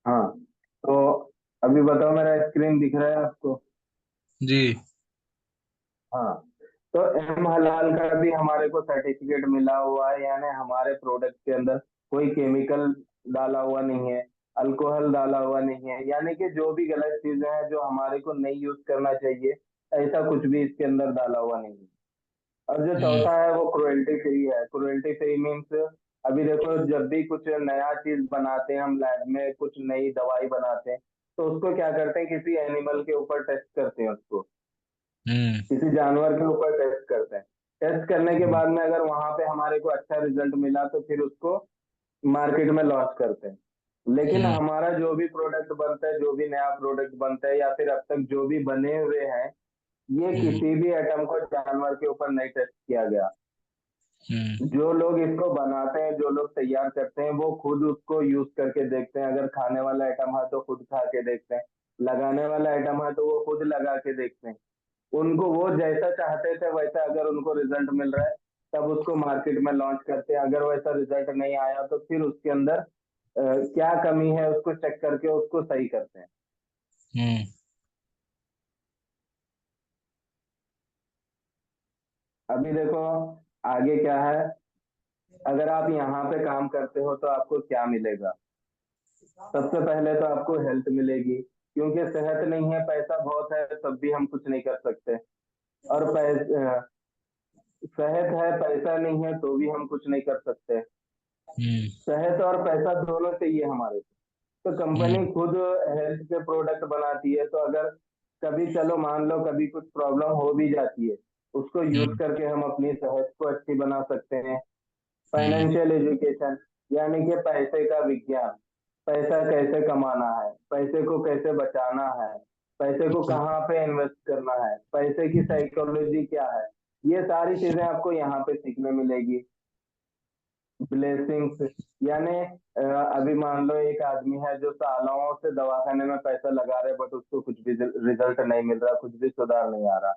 हाँ, तो अभी बताओ, मेरा स्क्रीन दिख रहा है आपको? जी। हाँ, तो एम हलाल का भी हमारे को सर्टिफिकेट मिला हुआ है, यानी हमारे प्रोडक्ट के अंदर कोई केमिकल डाला हुआ नहीं है, अल्कोहल डाला हुआ नहीं है, यानी कि जो भी गलत चीजें हैं जो हमारे को नहीं यूज करना चाहिए, ऐसा कुछ भी इसके अंदर डाला हुआ नहीं है। और जो हम्म। चौथा है वो क्रुएल्टी फ्री है। क्रुएल्टी फ्री मीन्स, अभी देखो, जब भी कुछ नया चीज बनाते हैं हम लैब में, कुछ नई दवाई बनाते हैं, तो उसको क्या करते हैं, किसी एनिमल के ऊपर टेस्ट करते हैं उसको, हम्म। किसी जानवर के ऊपर टेस्ट करते हैं। टेस्ट करने के बाद में अगर वहां पे हमारे को अच्छा रिजल्ट मिला तो फिर उसको मार्केट में लॉन्च करते हैं। लेकिन हम्म। हमारा जो भी प्रोडक्ट बनता है, जो भी नया प्रोडक्ट बनता है, या फिर अब तक जो भी बने हुए हैं, ये हम्म। किसी भी आइटम को जानवर के ऊपर नहीं टेस्ट किया गया। हम्म। जो लोग इसको बनाते हैं, जो लोग तैयार करते हैं, वो खुद उसको यूज करके देखते हैं। अगर खाने वाला आइटम है तो खुद खा के देखते हैं, लगाने वाला आइटम है तो वो खुद लगा के देखते हैं। उनको वो जैसा चाहते थे वैसा अगर उनको रिजल्ट मिल रहा है, तब उसको मार्केट में लॉन्च करते हैं। अगर वैसा रिजल्ट नहीं आया तो फिर उसके अंदर क्या कमी है उसको चेक करके उसको सही करते हैं। हम्म। अभी देखो आगे क्या है। अगर आप यहाँ पे काम करते हो तो आपको क्या मिलेगा। सबसे पहले तो आपको हेल्थ मिलेगी, क्योंकि सेहत नहीं है पैसा बहुत है तब भी हम कुछ नहीं कर सकते। और सेहत है पैसा नहीं है तो भी हम कुछ नहीं कर सकते। हम्म। सेहत और पैसा दोनों चाहिए हमारे को। तो कंपनी हम्म। खुद हेल्थ के प्रोडक्ट बनाती है, तो अगर कभी चलो मान लो कभी कुछ प्रॉब्लम हो भी जाती है, उसको यूज हम्म। करके हम अपनी सेहत को अच्छी बना सकते हैं। हम्म। फाइनेंशियल एजुकेशन, यानी कि पैसे का विज्ञान। पैसा कैसे कमाना है, पैसे को कैसे बचाना है, पैसे को अच्छा। कहाँ पे इन्वेस्ट करना है, पैसे की साइकोलॉजी क्या है, ये सारी चीजें आपको यहाँ पे सीखने मिलेगी। ब्लेसिंग्स, यानी अभी मान लो एक आदमी है जो सालों से दवाखाने में पैसा लगा रहे, बट उसको कुछ भी रिजल्ट नहीं मिल रहा, कुछ भी सुधार नहीं आ रहा।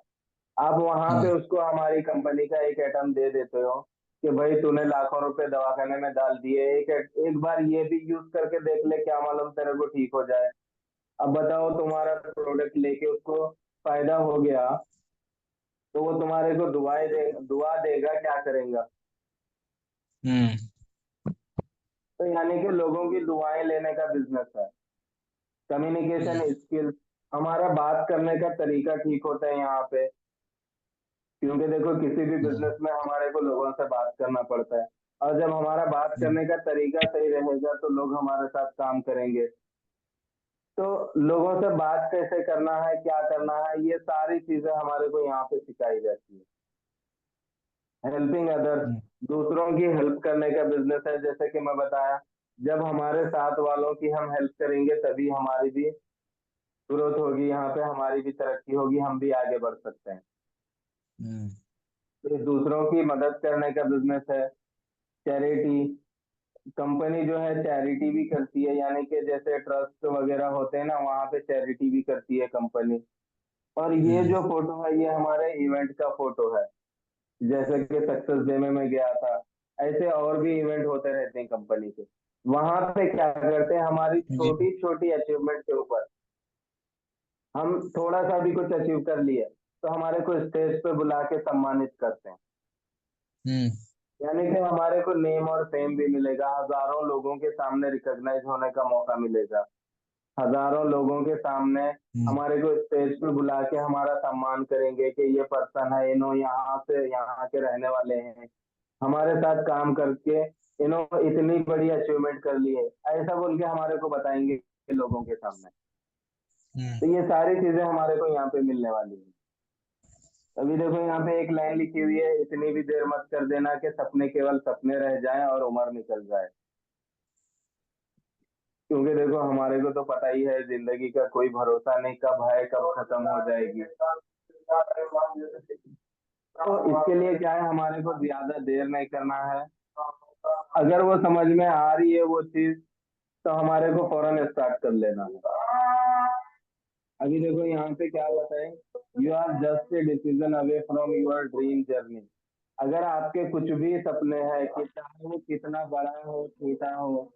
आप वहां हाँ। पे उसको हमारी कंपनी का एक आइटम दे देते हो कि भाई तूने लाखों रुपए दवाखाने में डाल दिए, एक एक बार ये भी यूज करके देख ले, क्या मालूम तेरे को ठीक हो जाए। अब बताओ तुम्हारा प्रोडक्ट लेके उसको फायदा हो गया, तो वो तुम्हारे को दुआ देगा, क्या करेगा। हम्म। तो यानी कि लोगों की दुआएं लेने का बिजनेस है। कम्युनिकेशन हम्म। स्किल, हमारा बात करने का तरीका ठीक होता है यहाँ पे। क्योंकि देखो किसी भी हम्म। बिजनेस में हमारे को लोगों से बात करना पड़ता है, और जब हमारा बात हम्म। करने का तरीका सही रहेगा तो लोग हमारे साथ काम करेंगे। तो लोगों से बात कैसे करना है, क्या करना है, ये सारी चीजें हमारे को यहाँ पे सिखाई जाती है। हेल्पिंग अदर्स, हम्म। दूसरों की हेल्प करने का बिजनेस है। जैसे कि मैं बताया, जब हमारे साथ वालों की हम हेल्प करेंगे तभी हमारी भी ग्रोथ होगी, यहाँ पे हमारी भी तरक्की होगी, हम भी आगे बढ़ सकते हैं। हम्म। तो ये दूसरों की मदद करने का बिजनेस है। चैरिटी, कंपनी जो है चैरिटी भी करती है, यानी कि जैसे ट्रस्ट वगैरह होते हैं ना, वहाँ पे चैरिटी भी करती है कंपनी। और ये हम्म। जो फोटो है ये हमारे इवेंट का फोटो है। जैसे कि सक्सेस डे में मैं गया था, ऐसे और भी इवेंट होते रहते हैं कंपनी के। वहां पे क्या करते हैं, हमारी जी। छोटी छोटी अचीवमेंट के ऊपर हम थोड़ा सा भी कुछ अचीव कर लिए तो हमारे को स्टेज पे बुला के सम्मानित करते हैं। हम्म। यानी कि हमारे को नेम और फेम भी मिलेगा, हजारों लोगों के सामने रिकॉग्नाइज होने का मौका मिलेगा। हजारों लोगों के सामने हम्म। हमारे को स्टेज पे बुला के हमारा सम्मान करेंगे कि ये पर्सन है, इन्हों यहाँ से यहाँ के रहने वाले हैं, हमारे साथ काम करके इन्हों इतनी बड़ी अचीवमेंट कर ली है, ऐसा बोल के हमारे को बताएंगे लोगों के सामने। हम्म। तो ये सारी चीजें हमारे को यहाँ पे मिलने वाली है। अभी देखो यहाँ पे एक लाइन लिखी हुई है, इतनी भी देर मत कर देना कि सपने केवल सपने रह जाएं और उम्र निकल जाए। क्योंकि देखो हमारे को तो पता ही है जिंदगी का कोई भरोसा नहीं, कब है कब खत्म हो जाएगी। तो इसके लिए क्या है, हमारे को ज्यादा देर नहीं करना है। अगर वो समझ में आ रही है वो चीज, तो हमारे को फौरन स्टार्ट कर लेना है। अभी देखो यहाँ पे क्या बताए, you are just a decision away from your dream journey. अगर आपके कुछ भी सपने हैं, कि चाहे वो कितना बड़ा हो छोटा हो,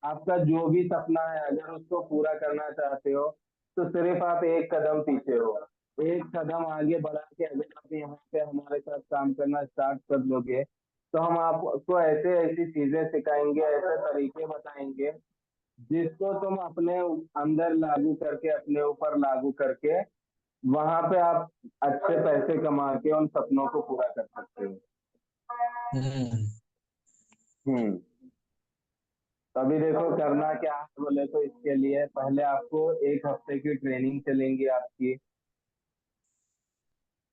आपका जो भी सपना है अगर उसको पूरा करना चाहते हो, तो सिर्फ आप एक कदम पीछे हो। एक कदम आगे बढ़ा के अगर आप यहाँ पे हमारे साथ काम करना स्टार्ट कर दोगे, तो हम आपको ऐसे ऐसी चीजें सिखाएंगे, ऐसे तरीके बताएंगे जिसको तुम अपने अंदर लागू करके, अपने ऊपर लागू करके, वहां पे आप अच्छे पैसे कमा के उन सपनों को पूरा कर सकते हो। हम्म। हम्म। तभी देखो करना क्या है बोले तो, इसके लिए पहले आपको एक हफ्ते की ट्रेनिंग चलेंगी आपकी।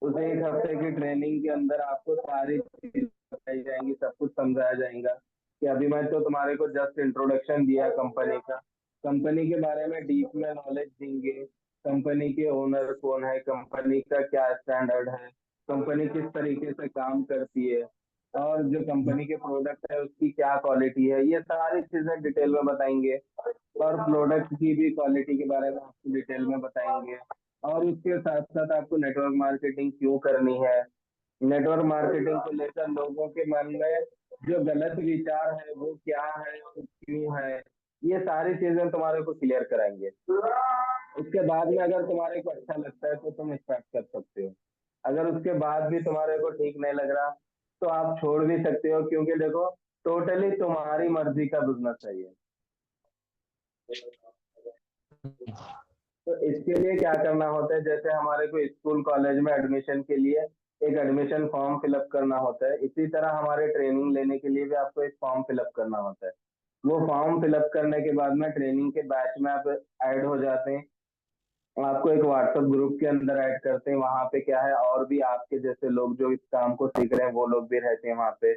उस एक हफ्ते की ट्रेनिंग के अंदर आपको सारी चीज बताई जाएंगी, सब कुछ समझाया जाएगा। कि अभी मैं तो तुम्हारे को जस्ट इंट्रोडक्शन दिया कंपनी का, कंपनी के बारे में डीप में नॉलेज देंगे। कंपनी के ओनर कौन है, कंपनी का क्या स्टैंडर्ड है, कंपनी किस तरीके से काम करती है, और जो कंपनी के प्रोडक्ट है उसकी क्या क्वालिटी है, ये सारी चीजें डिटेल में बताएंगे। और प्रोडक्ट की भी क्वालिटी के बारे में आपको डिटेल में बताएंगे। और उसके साथ साथ आपको नेटवर्क मार्केटिंग क्यों करनी है, नेटवर्क मार्केटिंग को लेकर लोगों के मन में जो गलत विचार है वो क्या है और क्यों है, ये सारी चीजें तुम्हारे को क्लियर कराएंगे। उसके बाद में अगर तुम्हारे को अच्छा लगता है तो तुम स्टार्ट कर सकते हो। अगर उसके बाद भी तुम्हारे को ठीक नहीं लग रहा तो आप छोड़ भी सकते हो, क्योंकि देखो टोटली तुम्हारी मर्जी का बिजनेस है ये। तो इसके लिए क्या करना होता है, जैसे हमारे को स्कूल कॉलेज में एडमिशन के लिए एक एडमिशन फॉर्म फिलअप करना होता है, इसी तरह हमारे ट्रेनिंग लेने के लिए भी आपको एक फॉर्म फिलअप करना होता है। वो फॉर्म फिलअप करने के बाद में ट्रेनिंग के बैच में आप ऐड हो जाते हैं। आपको एक व्हाट्सएप ग्रुप के अंदर ऐड करते हैं, वहां पे क्या है और भी आपके जैसे लोग जो इस काम को सीख रहे हैं वो लोग भी रहते हैं वहां पे।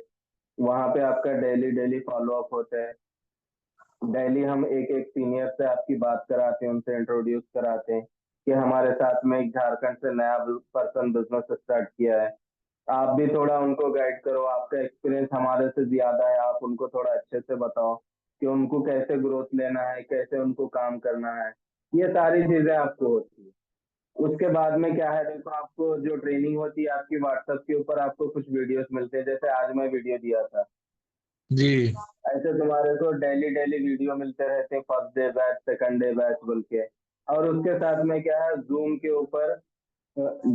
वहां पे आपका डेली डेली फॉलो अप होता है। डेली हम एक एक सीनियर से आपकी बात कराते हैं, उनसे इंट्रोड्यूस कराते हैं कि हमारे साथ में एक झारखंड से नया पर्सन बिजनेस स्टार्ट किया है। आप भी थोड़ा उनको गाइड करो, आपका एक्सपीरियंस हमारे से ज्यादा है, आप उनको थोड़ा अच्छे से बताओ कि उनको कैसे ग्रोथ लेना है, कैसे उनको काम करना है। ये सारी चीजें आपको होती है। उसके बाद में क्या है, देखो आपको जो ट्रेनिंग होती है आपकी व्हाट्सएप के ऊपर आपको कुछ वीडियोस मिलते हैं, जैसे आज मैं वीडियो दिया था। जी ऐसे तुम्हारे को डेली डेली वीडियो मिलते रहते हैं, first day batch, second day batch बोल के। और उसके साथ में क्या है, जूम के ऊपर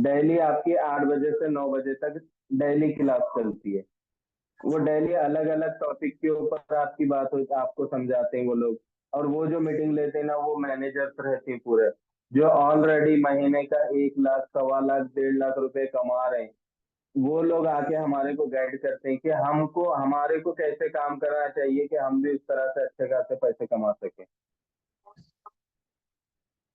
डेली आपकी 8 बजे से 9 बजे तक डेली क्लास चलती है। वो डेली अलग अलग टॉपिक के ऊपर आपकी बात हो, आपको समझाते हैं वो लोग। और वो जो मीटिंग लेते हैं ना, वो मैनेजर्स रहते हैं पूरे, जो ऑलरेडी महीने का 1 लाख, 1.25 लाख, 1.5 लाख रुपए कमा रहे हैं। वो लोग आके हमारे को गाइड करते हैं कि हमको हमारे को कैसे काम करना चाहिए कि हम भी उस तरह से अच्छे खासे पैसे कमा सके।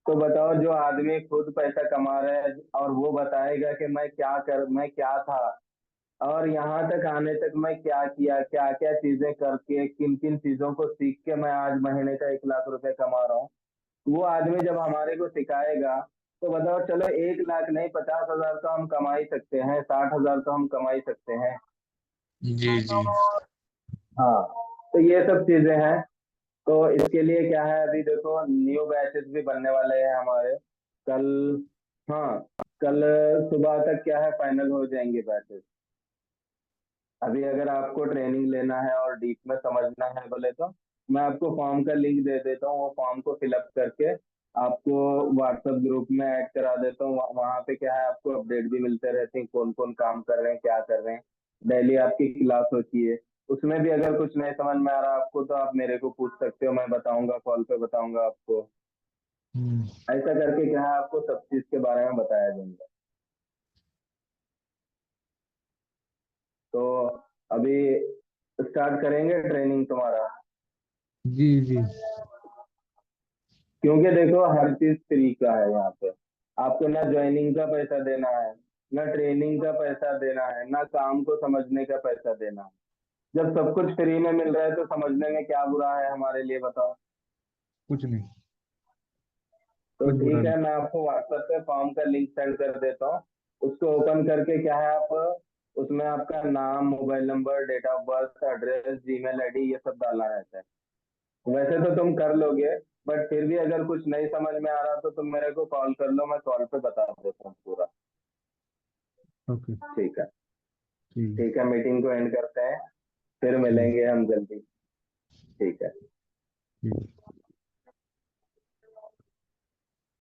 तो बताओ, जो आदमी खुद पैसा कमा रहा है और वो बताएगा कि मैं क्या था और यहाँ तक आने तक मैं क्या किया, क्या क्या चीजें करके, किन किन चीजों को सीख के मैं आज महीने का 1 लाख रुपए कमा रहा हूँ। वो आदमी जब हमारे को सिखाएगा तो बताओ, चलो 1 लाख नहीं, 50,000 तो हम कमा ही सकते हैं, 60,000 तो हम कमा ही सकते हैं। जी जी। हाँ, तो ये सब चीजें हैं। तो इसके लिए क्या है, अभी देखो न्यू बैचेस भी बनने वाले हैं हमारे कल। हाँ, कल सुबह तक क्या है फाइनल हो जाएंगे बैचेस। अभी अगर आपको ट्रेनिंग लेना है और डीप में समझना है बोले तो मैं आपको फॉर्म का लिंक दे देता हूँ, वो फॉर्म को फिलअप करके आपको व्हाट्सएप ग्रुप में ऐड करा देता हूँ। वहाँ पे क्या है आपको अपडेट भी मिलते रहते हैं, कौन कौन काम कर रहे हैं, क्या कर रहे हैं। डेली आपकी क्लास होती है, उसमें भी अगर कुछ नहीं समझ में आ रहा आपको तो आप मेरे को पूछ सकते हो, मैं बताऊंगा, कॉल पे बताऊंगा आपको। हम्म। ऐसा करके क्या है आपको सब चीज के बारे में बताया जाएगा। तो अभी स्टार्ट करेंगे ट्रेनिंग तुम्हारा, जी जी। क्योंकि देखो हर चीज फ्री का है यहाँ पे। आपको ना ज्वाइनिंग का पैसा देना है, ना ट्रेनिंग का पैसा देना है, ना काम को समझने का पैसा देना है। जब सब कुछ फ्री में मिल रहा है तो समझने में क्या बुरा है हमारे लिए, बताओ। कुछ नहीं। तो कुछ बुरा ठीक नहीं। है, मैं आपको व्हाट्सएप पे फॉर्म का लिंक सेंड कर देता हूँ। उसको ओपन करके क्या है आप उसमें आपका नाम, mobile number, date of birth, address, Gmail ID, ये सब डालना रहता है। वैसे तो तुम कर लोगे, बट फिर भी अगर कुछ नहीं समझ में आ रहा तो तुम मेरे को कॉल कर लो, मैं कॉल पे बता देता हूँ पूरा। ओके। ठीक है। ठीक। ठीक है, मीटिंग को एंड करते हैं, फिर ठीक। मिलेंगे हम जल्दी। ठीक है।